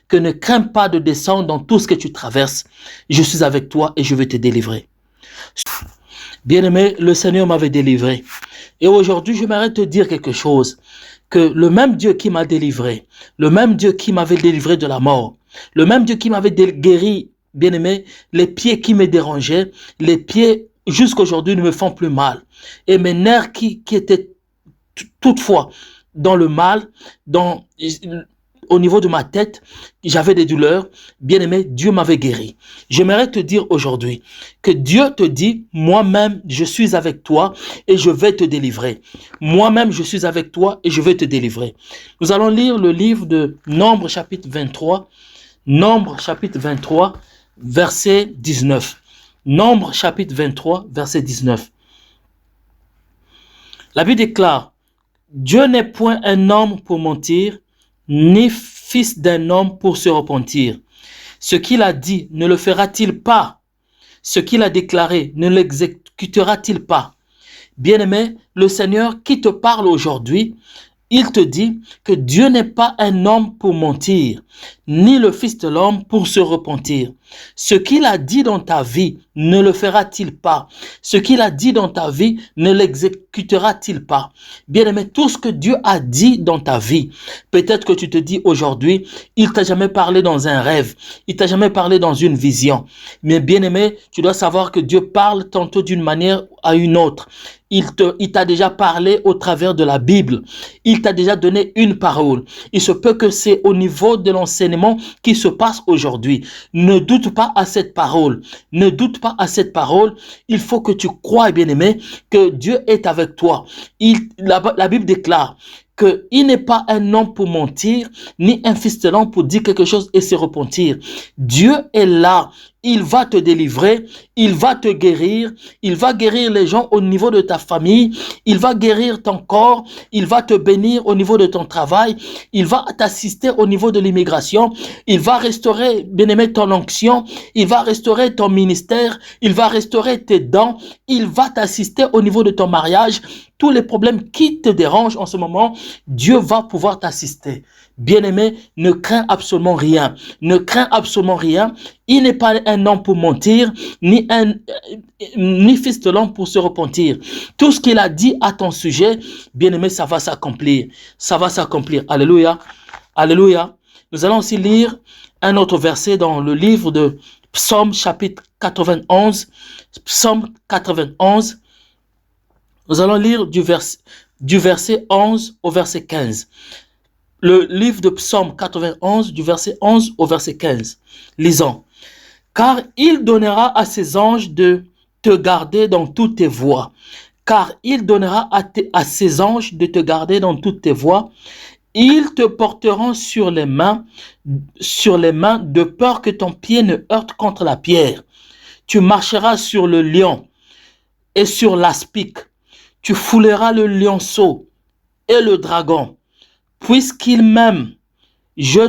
que ne crains pas de descendre dans tout ce que tu traverses. Je suis avec toi et je vais te délivrer. Bien-aimé, le Seigneur m'avait délivré. Et aujourd'hui, j'aimerais te dire quelque chose, que le même Dieu qui m'a délivré, le même Dieu qui m'avait délivré de la mort, le même Dieu qui m'avait guéri, bien-aimé, les pieds qui me dérangeaient, les pieds jusqu'aujourd'hui ne me font plus mal. Et mes nerfs qui étaient toutefois dans le mal, au niveau de ma tête, j'avais des douleurs. Bien-aimé, Dieu m'avait guéri. J'aimerais te dire aujourd'hui que Dieu te dit, moi-même, je suis avec toi et je vais te délivrer. Moi-même, je suis avec toi et je vais te délivrer. Nous allons lire le livre de Nombre chapitre 23. Nombre chapitre 23, verset 19. Nombre chapitre 23, verset 19. La Bible déclare, Dieu n'est point un homme pour mentir, ni fils d'un homme pour se repentir. Ce qu'il a dit, ne le fera-t-il pas? Ce qu'il a déclaré, ne l'exécutera-t-il pas? Bien-aimé, le Seigneur qui te parle aujourd'hui, il te dit que Dieu n'est pas un homme pour mentir, ni le Fils de l'homme pour se repentir. Ce qu'il a dit dans ta vie, ne le fera-t-il pas? Ce qu'il a dit dans ta vie, ne l'exécutera-t-il pas? Bien-aimé, tout ce que Dieu a dit dans ta vie, peut-être que tu te dis aujourd'hui, il t'a jamais parlé dans un rêve, il t'a jamais parlé dans une vision. Mais bien-aimé, tu dois savoir que Dieu parle tantôt d'une manière à une autre. Il t'a déjà parlé au travers de la Bible. Il t'a déjà donné une parole. Il se peut que c'est au niveau de l'enseignement qui se passe aujourd'hui. Ne doute pas à cette parole. Ne doute pas à cette parole. Il faut que tu croies, bien-aimé, que Dieu est avec toi. La Bible déclare qu'il n'est pas un homme pour mentir, ni un fils de l'homme pour dire quelque chose et se repentir. Dieu est là. Il va te délivrer, il va te guérir, il va guérir les gens au niveau de ta famille, il va guérir ton corps, il va te bénir au niveau de ton travail, il va t'assister au niveau de l'immigration, il va restaurer, bien-aimé, ton onction, il va restaurer ton ministère, il va restaurer tes dents, il va t'assister au niveau de ton mariage. Tous les problèmes qui te dérangent en ce moment, Dieu va pouvoir t'assister. Bien-aimé, ne crains absolument rien. Ne crains absolument rien. Il n'est pas un homme pour mentir, ni fils de l'homme pour se repentir. Tout ce qu'il a dit à ton sujet, bien-aimé, ça va s'accomplir. Ça va s'accomplir. Alléluia. Alléluia. Nous allons aussi lire un autre verset dans le livre de Psaume chapitre 91. Psaume 91. Nous allons lire du verset 11 au verset 15. Le livre de Psaume 91, du verset 11 au verset 15. Lisons. Car il donnera à ses anges de te garder dans toutes tes voies. Car il donnera à ses anges de te garder dans toutes tes voies. Ils te porteront sur les mains de peur que ton pied ne heurte contre la pierre. Tu marcheras sur le lion et sur l'aspic. Tu fouleras le lionceau et le dragon. Puisqu'il m'aime, je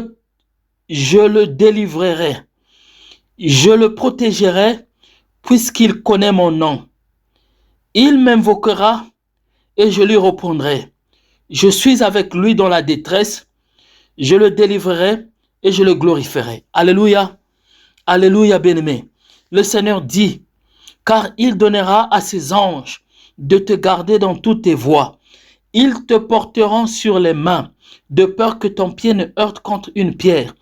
le délivrerai. Je le protégerai, puisqu'il connaît mon nom. Il m'invoquera et je lui répondrai. Je suis avec lui dans la détresse. Je le délivrerai et je le glorifierai. Alléluia. Alléluia, bien-aimé. Le Seigneur dit, car il donnera à ses anges de te garder dans toutes tes voies. Ils te porteront sur les mains, de peur que ton pied ne heurte contre une pierre.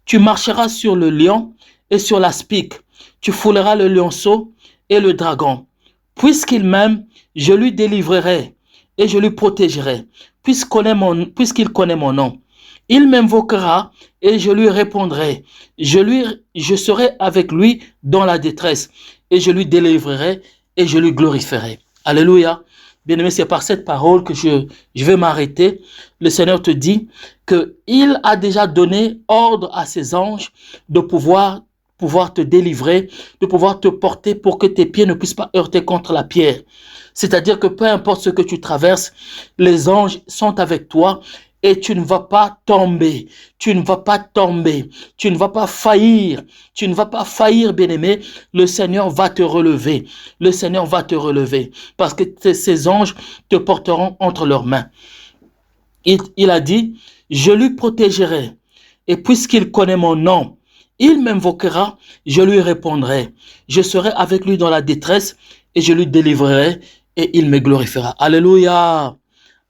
Tu marcheras sur le lion et sur l'aspic. Tu fouleras le lionceau et le dragon. Puisqu'il m'aime, je lui délivrerai et je lui protégerai, puisqu'il connaît mon nom. Il m'invoquera et je lui répondrai. Je serai avec lui dans la détresse et je lui délivrerai et je lui glorifierai. Alléluia. Bien-aimé, c'est par cette parole que je vais m'arrêter. Le Seigneur te dit qu'il a déjà donné ordre à ses anges de pouvoir te délivrer, de pouvoir te porter pour que tes pieds ne puissent pas heurter contre la pierre. C'est-à-dire que peu importe ce que tu traverses, les anges sont avec toi et tu ne vas pas tomber. Tu ne vas pas tomber. Tu ne vas pas faillir. Tu ne vas pas faillir, bien-aimé. Le Seigneur va te relever. Le Seigneur va te relever parce que ces anges te porteront entre leurs mains. Il a dit, je lui protégerai. Et puisqu'il connaît mon nom, il m'invoquera, je lui répondrai. Je serai avec lui dans la détresse et je lui délivrerai et il me glorifiera. Alléluia.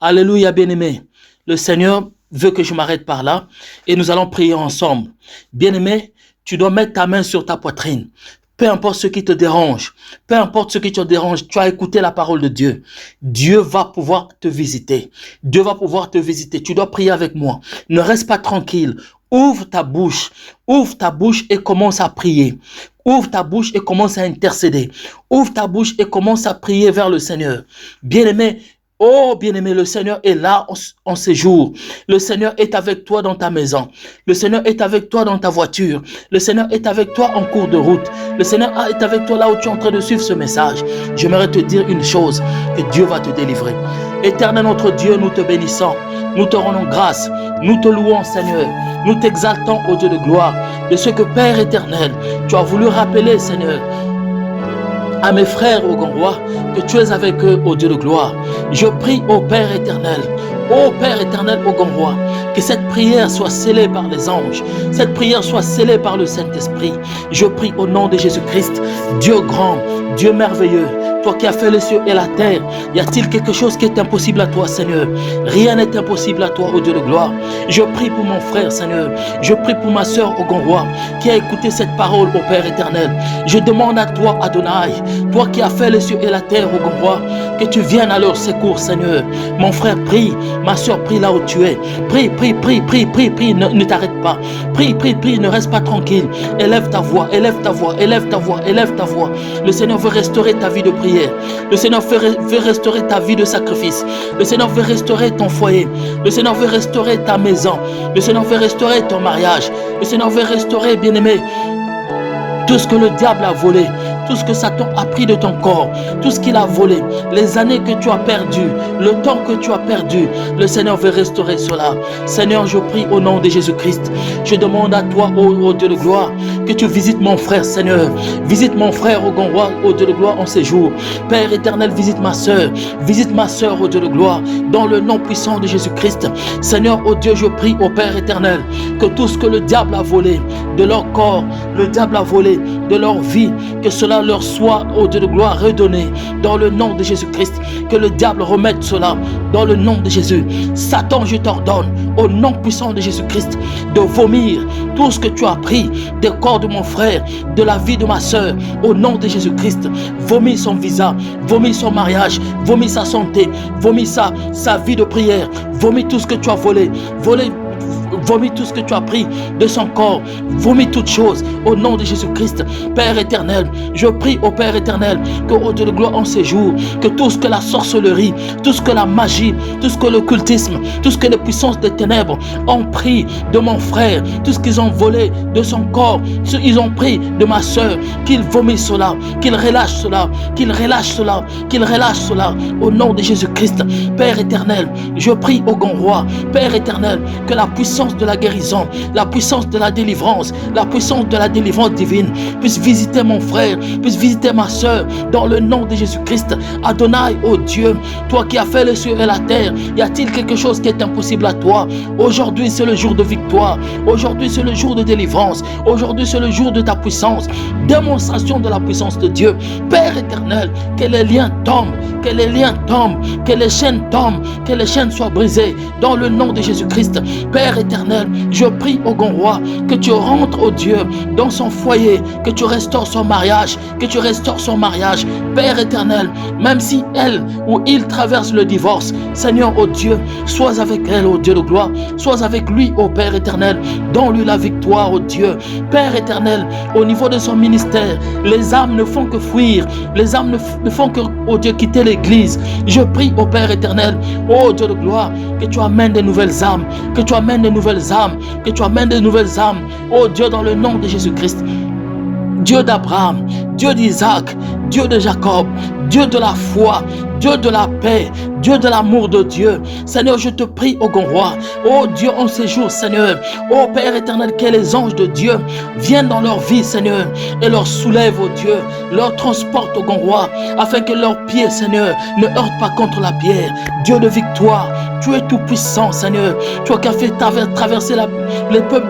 Alléluia, bien-aimé. Le Seigneur veut que je m'arrête par là et nous allons prier ensemble. Bien-aimé, tu dois mettre ta main sur ta poitrine. Peu importe ce qui te dérange, peu importe ce qui te dérange, tu as écouté la parole de Dieu. Dieu va pouvoir te visiter. Dieu va pouvoir te visiter. Tu dois prier avec moi. Ne reste pas tranquille. Ouvre ta bouche et commence à prier. Ouvre ta bouche et commence à intercéder. Ouvre ta bouche et commence à prier vers le Seigneur. Bien-aimé, oh bien-aimé, le Seigneur est là en ces jours. Le Seigneur est avec toi dans ta maison. Le Seigneur est avec toi dans ta voiture. Le Seigneur est avec toi en cours de route. Le Seigneur est avec toi là où tu es en train de suivre ce message. J'aimerais te dire une chose, que Dieu va te délivrer. Éternel notre Dieu, nous te bénissons. Nous te rendons grâce. Nous te louons, Seigneur. Nous t'exaltons, ô Dieu de gloire, de ce que, Père éternel, tu as voulu rappeler, Seigneur, à mes frères au grand roi, que tu es avec eux, ô Dieu de gloire. Je prie au Père éternel, ô Père éternel, au grand roi, que cette prière soit scellée par les anges, cette prière soit scellée par le Saint-Esprit. Je prie au nom de Jésus-Christ, Dieu grand, Dieu merveilleux, toi qui as fait les cieux et la terre, y a-t-il quelque chose qui est impossible à toi, Seigneur? Rien n'est impossible à toi, ô Dieu de gloire. Je prie pour mon frère, Seigneur. Je prie pour ma sœur, au grand roi, qui a écouté cette parole, au Père éternel. Je demande à toi, Adonai, toi qui as fait les cieux et la terre, au grand roi, que tu viennes à leur secours, Seigneur. Mon frère, prie. Ma sœur, prie là où tu es. Prie, prie, prie, prie, prie, prie. Ne t'arrête pas. Prie, prie, prie. Ne reste pas tranquille. Élève ta voix, élève ta voix, élève ta voix, élève ta voix. Le Seigneur veut restaurer ta vie de prière. Le Seigneur veut restaurer ta vie de sacrifice. Le Seigneur veut restaurer ton foyer. Le Seigneur veut restaurer ta maison. Le Seigneur veut restaurer ton mariage. Le Seigneur veut restaurer, bien-aimé, tout ce que le diable a volé, tout ce que Satan a pris de ton corps, tout ce qu'il a volé, les années que tu as perdues, le temps que tu as perdu, le Seigneur veut restaurer cela. Seigneur, je prie au nom de Jésus-Christ. Je demande à toi, ô Dieu de gloire, que tu visites mon frère, Seigneur. Visite mon frère, ô grand roi, ô Dieu de gloire, en ces jours. Père éternel, visite ma sœur, ô Dieu de gloire, dans le nom puissant de Jésus-Christ. Seigneur, ô Dieu, je prie au Père éternel, que tout ce que le diable a volé de leur corps, le diable a volé de leur vie, que cela leur soit, ô Dieu de gloire, redonné dans le nom de Jésus-Christ. Que le diable remette cela dans le nom de Jésus. Satan, je t'ordonne, au nom puissant de Jésus-Christ, de vomir tout ce que tu as pris des corps de mon frère, de la vie de ma soeur, au nom de Jésus-Christ. Vomis son visa, vomis son mariage, vomis sa santé, vomis sa vie de prière, vomis tout ce que tu as volé, vomis tout ce que tu as pris de son corps, vomis toutes choses au nom de Jésus-Christ. Père éternel, je prie au Père éternel que, au Dieu de gloire, en ces jours, que tout ce que la sorcellerie, tout ce que la magie, tout ce que l'occultisme, tout ce que les puissances des ténèbres ont pris de mon frère, tout ce qu'ils ont volé de son corps, ce qu'ils ont pris de ma soeur, qu'ils vomissent cela, qu'ils relâchent cela, qu'ils relâchent cela, qu'ils relâchent cela au nom de Jésus-Christ. Père éternel, je prie au grand roi, Père éternel, que la puissance de la guérison, la puissance de la délivrance, la puissance de la délivrance divine puisse visiter mon frère, puisse visiter ma soeur dans le nom de Jésus-Christ. Adonai, ô Dieu, toi qui as fait les cieux et la terre, y a-t-il quelque chose qui est impossible à toi? Aujourd'hui c'est le jour de victoire, aujourd'hui c'est le jour de délivrance, aujourd'hui c'est le jour de ta puissance, démonstration de la puissance de Dieu. Père éternel, que les liens tombent, que les liens tombent, que les chaînes tombent, que les chaînes soient brisées dans le nom de Jésus-Christ. Père éternel, je prie au grand roi que tu rentres, ô Dieu, dans son foyer, que tu restaures son mariage, que tu restaures son mariage. Père éternel, même si elle ou il traverse le divorce, Seigneur, ô Dieu, sois avec elle, ô Dieu de gloire, sois avec lui, ô Père éternel, donne-lui la victoire, ô Dieu. Père éternel, au niveau de son ministère, les âmes ne font que fuir, les âmes ne font que, ô Dieu, quitter l'église. Je prie au Père éternel, ô Dieu de gloire, que tu amènes de nouvelles âmes, que tu amènes de nouvelles âmes, que tu amènes de nouvelles âmes, ô Dieu, dans le nom de Jésus-Christ. Dieu d'Abraham, Dieu d'Isaac, Dieu de Jacob, Dieu de la foi, Dieu de la paix, Dieu de l'amour de Dieu. Seigneur, je te prie, ô grand roi, ô Dieu en ces jours, Seigneur, ô Père éternel, que les anges de Dieu viennent dans leur vie, Seigneur, et leur soulèvent, ô Dieu, leur transportent, ô grand roi, afin que leurs pieds, Seigneur, ne heurtent pas contre la pierre. Dieu de victoire, tu es tout puissant, Seigneur. Tu as fait traverser le peuple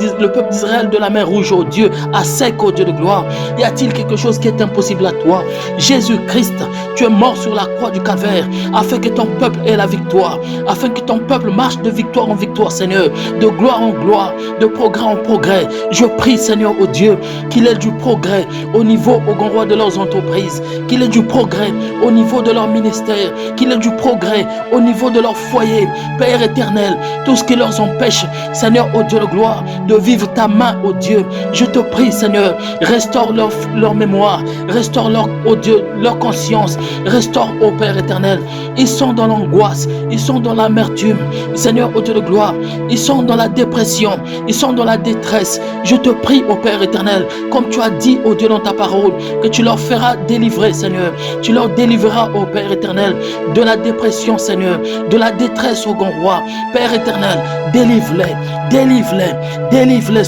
d'Israël de la mer Rouge, ô Dieu, à sec, ô Dieu de gloire. Y a-t-il quelque chose qui est impossible à toi? Jésus-Christ, tu es mort sur la croix du calvaire, afin que ton peuple ait la victoire, afin que ton peuple marche de victoire en victoire, Seigneur, de gloire en gloire, de progrès en progrès. Je prie, Seigneur, ô Dieu, qu'il ait du progrès au niveau, au grand roi, de leurs entreprises, qu'il ait du progrès au niveau de leur ministère, qu'il ait du progrès au niveau de leur foyer. Père éternel, tout ce qui leur empêche, Seigneur, ô Dieu de gloire, de vivre ta main, ô Dieu, je te prie, Seigneur, restaure leur mémoire, restaure leur, ô Dieu, leur conscience, restaure, ô Père éternel. Ils sont dans l'angoisse, ils sont dans l'amertume, Seigneur, ô Dieu de gloire, ils sont dans la dépression, ils sont dans la détresse. Je te prie, ô Père éternel, comme tu as dit, ô Dieu, dans ta parole, que tu leur feras délivrer, Seigneur, tu leur délivreras, ô Père éternel, de la dépression, Seigneur, de la détresse, ô grand roi. Père éternel, délivre-les, délivre-les, délivre-les,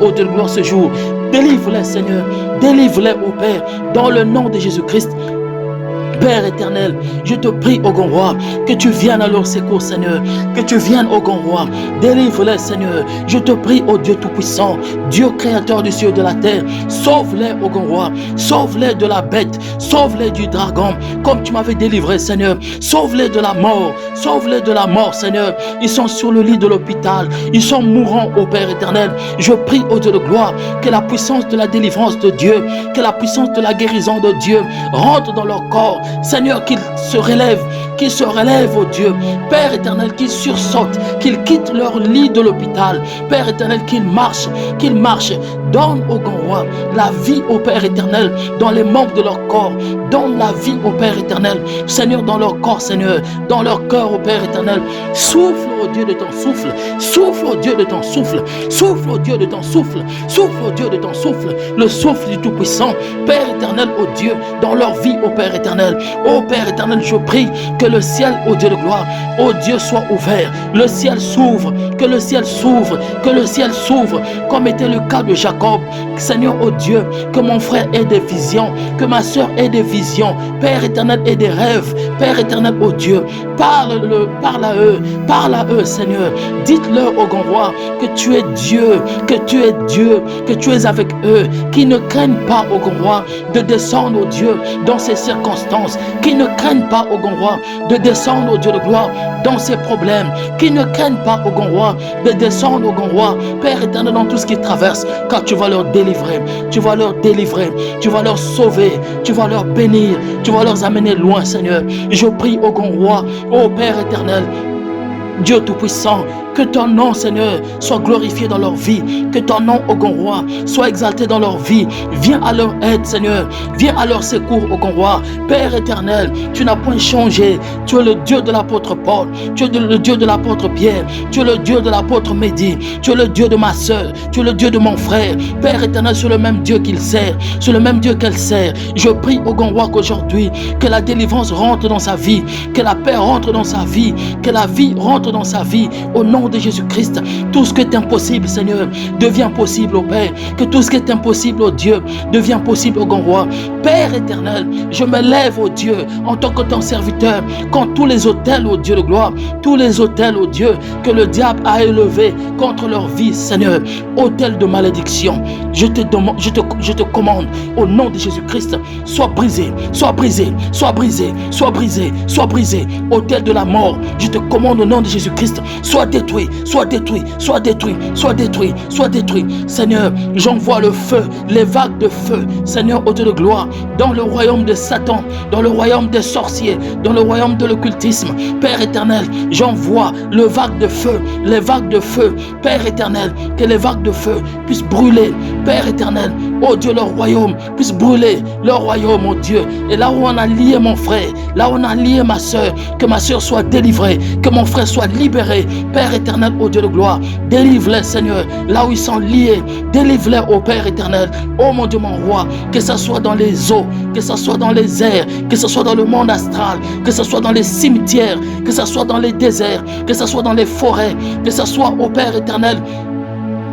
ô Dieu de gloire, ce jour. Délivre-les, Seigneur, délivre-les, ô Père, dans le nom de Jésus-Christ. Père éternel, je te prie, ô grand roi, que tu viennes à leur secours, Seigneur, que tu viennes, ô grand roi, délivre-les, Seigneur. Je te prie, ô Dieu Tout-Puissant, Dieu créateur du ciel et de la terre, sauve-les, ô grand roi, sauve-les de la bête, sauve-les du dragon, comme tu m'avais délivré, Seigneur, sauve-les de la mort, Seigneur. Ils sont sur le lit de l'hôpital, ils sont mourants, ô Père éternel. Je prie, ô Dieu de gloire, que la puissance de la délivrance de Dieu, que la puissance de la guérison de Dieu rentre dans leur corps, Seigneur, qu'ils se relèvent, ô Dieu, Père éternel, qu'ils sursautent, qu'ils quittent leur lit de l'hôpital, Père éternel, qu'ils marchent, donne au grand roi la vie, au Père éternel, dans les membres de leur corps, donne la vie, au Père éternel, Seigneur, dans leur corps, Seigneur, dans leur cœur, au Père éternel. Souffle, ô Dieu, de ton souffle, souffle, ô Dieu, de ton souffle, souffle, ô Dieu, de ton souffle, souffle, ô Dieu, de ton souffle, le souffle du Tout-Puissant, Père éternel, ô Dieu, dans leur vie, ô Père éternel. Ô Père éternel, je prie que le ciel, ô Dieu de gloire, ô Dieu, soit ouvert, le ciel s'ouvre, que le ciel s'ouvre, que le ciel s'ouvre, comme était le cas de Jacob. Seigneur, ô Dieu, que mon frère ait des visions, que ma soeur ait des visions, Père éternel, ait des rêves, Père éternel, ô Dieu, parle à eux, Seigneur, dites-leur, ô grand roi, que tu es Dieu, que tu es Dieu, que tu es avec eux, qui ne craignent pas, ô grand roi, de descendre, ô Dieu, dans ces circonstances, qui ne craignent pas, ô grand roi, de descendre, ô Dieu de gloire, dans ces problèmes, qui ne craignent pas, ô grand roi, de descendre, ô grand roi, Père éternel, dans tout ce qu'ils traversent, car tu vas leur délivrer, tu vas leur délivrer, tu vas leur sauver, tu vas leur bénir, tu vas leur amener loin, Seigneur. Je prie, ô grand roi, ô Père éternel, Dieu Tout-Puissant, que ton nom, Seigneur, soit glorifié dans leur vie, que ton nom, ô grand roi, soit exalté dans leur vie. Viens à leur aide, Seigneur, viens à leur secours, ô grand roi. Père éternel, tu n'as point changé, tu es le Dieu de l'apôtre Paul, tu es le Dieu de l'apôtre Pierre, tu es le Dieu de l'apôtre Mehdi, tu es le Dieu de ma soeur, tu es le Dieu de mon frère. Père éternel, c'est le même Dieu qu'il sert, c'est le même Dieu qu'elle sert. Je prie, ô grand roi, qu'aujourd'hui, que la délivrance rentre dans sa vie, que la paix rentre dans sa vie, que la vie rentre dans sa vie, au nom de Jésus-Christ. Tout ce qui est impossible, Seigneur, devient possible, ô Père. Que tout ce qui est impossible, ô Dieu, devient possible, ô grand roi. Père éternel, je me lève, ô Dieu, en tant que ton serviteur, quand tous les autels, ô Dieu de gloire, tous les autels, ô Dieu, que le diable a élevés contre leur vie, Seigneur, autel de malédiction, je te commande, au nom de Jésus-Christ, sois brisé, sois brisé, sois brisé, sois brisé, sois brisé, autel de la mort, je te commande au nom de Jésus-Christ, sois détruit, sois détruit, sois détruit, sois détruit, sois détruit. Seigneur, j'envoie le feu, les vagues de feu, Seigneur, au Dieu de gloire, dans le royaume de Satan, dans le royaume des sorciers, dans le royaume de l'occultisme. Père éternel, j'envoie le vague de feu, les vagues de feu, Père éternel, que les vagues de feu puissent brûler, Père éternel, oh Dieu, leur royaume puisse brûler, leur royaume, oh Dieu. Et là où on a lié mon frère, là où on a lié ma soeur, que ma soeur soit délivrée, que mon frère soit libéré, Père éternel, éternel, ô Dieu de gloire, délivre-les, Seigneur, là où ils sont liés. Délivre-les, ô Père éternel, ô mon Dieu, mon roi, que ce soit dans les eaux, que ce soit dans les airs, que ce soit dans le monde astral, que ce soit dans les cimetières, que ce soit dans les déserts, que ce soit dans les forêts, que ce soit, ô Père éternel,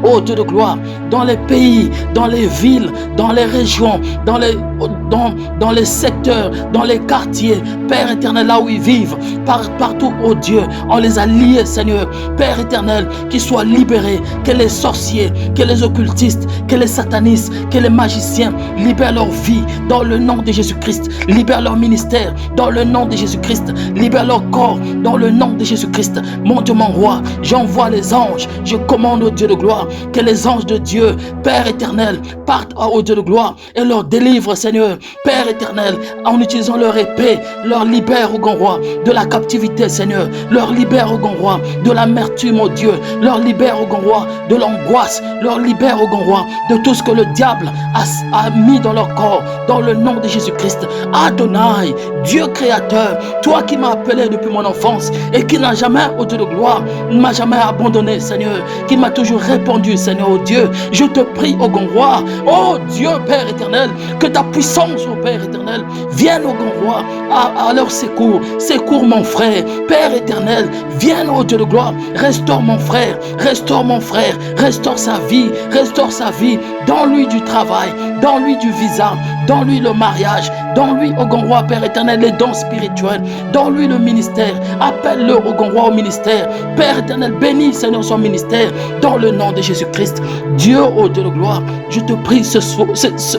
ô Dieu de gloire, dans les pays, dans les villes, dans les régions, dans les secteurs, dans les quartiers, Père éternel, là où ils vivent, partout, ô Dieu, on les a liés, Seigneur. Père éternel, qu'ils soient libérés, que les sorciers, que les occultistes, que les satanistes, que les magiciens libèrent leur vie dans le nom de Jésus-Christ, libèrent leur ministère dans le nom de Jésus-Christ, libèrent leur corps dans le nom de Jésus-Christ. Mon Dieu, mon roi, j'envoie les anges, je commande au Dieu de gloire, que les anges de Dieu, Père éternel, partent au Dieu de gloire et leur délivrent, Seigneur. Père éternel, en utilisant leur épée, leur libère, au grand roi, de la captivité, Seigneur. Leur libère, au grand roi, de l'amertume, au Dieu. Leur libère, au grand roi, de l'angoisse. Leur libère, au grand roi, de tout ce que le diable a mis dans leur corps, dans le nom de Jésus-Christ. Adonai, Dieu créateur, toi qui m'as appelé depuis mon enfance et qui n'a jamais, au Dieu de gloire, ne m'a jamais abandonné, Seigneur, qui m'a toujours répondu, Seigneur, oh Dieu, je te prie, ô grand roi, oh Dieu, Père éternel, que ta puissance, ô Père éternel, vienne, ô grand roi, à leur secours, secours mon frère, Père éternel, vienne, ô Dieu de gloire, restaure mon frère, restaure sa vie, donne-lui du travail, donne-lui du visa, donne-lui le mariage, donne-lui, ô grand roi, Père éternel, les dons spirituels, donne-lui le ministère, appelle-le, ô grand roi, au ministère, Père éternel, bénis, Seigneur, son ministère, dans le nom de Jésus-Christ. Dieu, ô Dieu de gloire, je te prie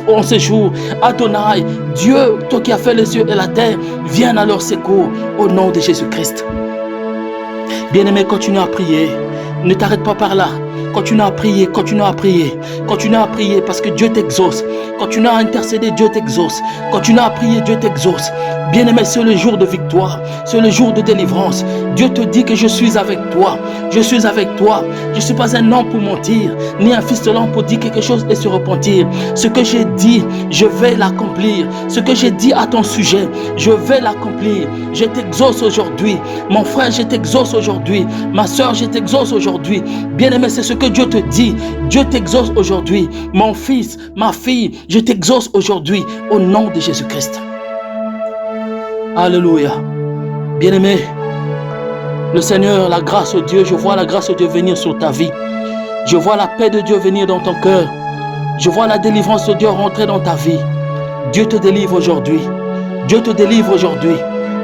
en ce jour, Adonai, Dieu, toi qui as fait les cieux et la terre, viens à leur secours au nom de Jésus-Christ. Bien-aimé, continue à prier, ne t'arrête pas par là. Continue à prier, continue à prier, continue à prier parce que Dieu t'exauce. Continue à intercéder, Dieu t'exauce. Continue à prier, Dieu t'exauce. Bien-aimé, c'est le jour de victoire, c'est le jour de délivrance. Dieu te dit que je suis avec toi. Je suis avec toi. Je ne suis pas un homme pour mentir, ni un fils de l'homme pour dire quelque chose et se repentir. Ce que j'ai dit, je vais l'accomplir. Ce que j'ai dit à ton sujet, je vais l'accomplir. Je t'exauce aujourd'hui. Mon frère, je t'exauce aujourd'hui. Ma soeur, je t'exauce aujourd'hui. Bien-aimé, c'est ce que Dieu te dit. Dieu t'exauce aujourd'hui. Mon fils, ma fille, je t'exauce aujourd'hui au nom de Jésus-Christ. Alléluia. Bien-aimé, le Seigneur, la grâce de Dieu, je vois la grâce de Dieu venir sur ta vie. Je vois la paix de Dieu venir dans ton cœur. Je vois la délivrance de Dieu rentrer dans ta vie. Dieu te délivre aujourd'hui. Dieu te délivre aujourd'hui.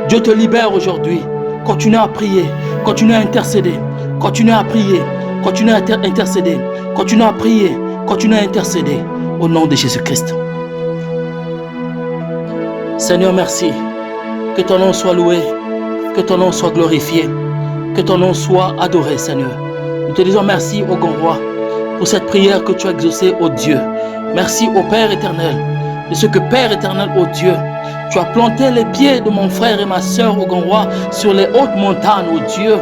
Dieu te libère aujourd'hui. Continue à prier. Continue à intercéder. Continue à prier. Continue à intercéder. Continue à prier. Continue à intercéder. Au nom de Jésus-Christ. Seigneur, merci. Que ton nom soit loué. Que ton nom soit glorifié. Que ton nom soit adoré, Seigneur. Nous te disons merci, ô grand roi, pour cette prière que tu as exaucée, ô Dieu. Merci, ô Père éternel, de ce que, Père éternel, ô Dieu, tu as planté les pieds de mon frère et ma soeur, ô grand roi, sur les hautes montagnes, ô Dieu.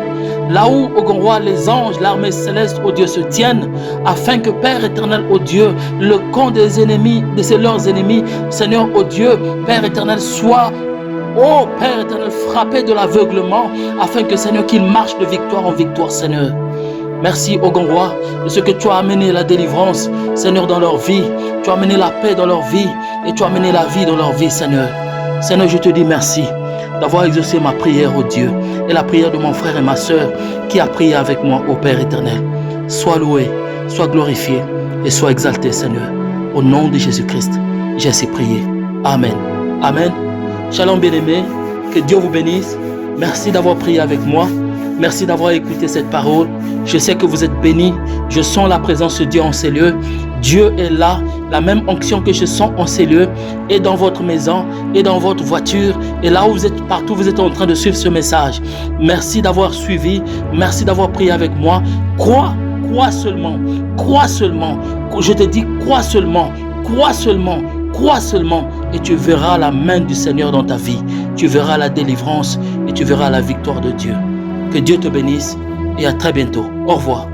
Là où, ô grand roi, les anges, l'armée céleste, ô Dieu, se tiennent, afin que, Père éternel, ô Dieu, le camp des ennemis, de leurs ennemis, Seigneur, ô Dieu, Père éternel, soit, ô Père éternel, frappé de l'aveuglement, afin que, Seigneur, qu'il marche de victoire en victoire, Seigneur. Merci, ô grand roi, de ce que tu as amené la délivrance, Seigneur, dans leur vie. Tu as amené la paix dans leur vie et tu as amené la vie dans leur vie, Seigneur. Seigneur, je te dis merci d'avoir exaucé ma prière, ô Dieu, et la prière de mon frère et ma soeur qui a prié avec moi, ô Père éternel. Sois loué, sois glorifié et sois exalté, Seigneur. Au nom de Jésus-Christ, j'ai ainsi prié. Amen. Amen. Shalom, bien-aimés. Que Dieu vous bénisse. Merci d'avoir prié avec moi. Merci d'avoir écouté cette parole. Je sais que vous êtes bénis. Je sens la présence de Dieu en ces lieux. Dieu est là. La même onction que je sens en ces lieux est dans votre maison, et dans votre voiture, et là où vous êtes, partout vous êtes en train de suivre ce message. Merci d'avoir suivi. Merci d'avoir prié avec moi. Crois seulement. Crois seulement. Je te dis, crois seulement. Crois seulement. Crois seulement et tu verras la main du Seigneur dans ta vie. Tu verras la délivrance et tu verras la victoire de Dieu. Que Dieu te bénisse et à très bientôt. Au revoir.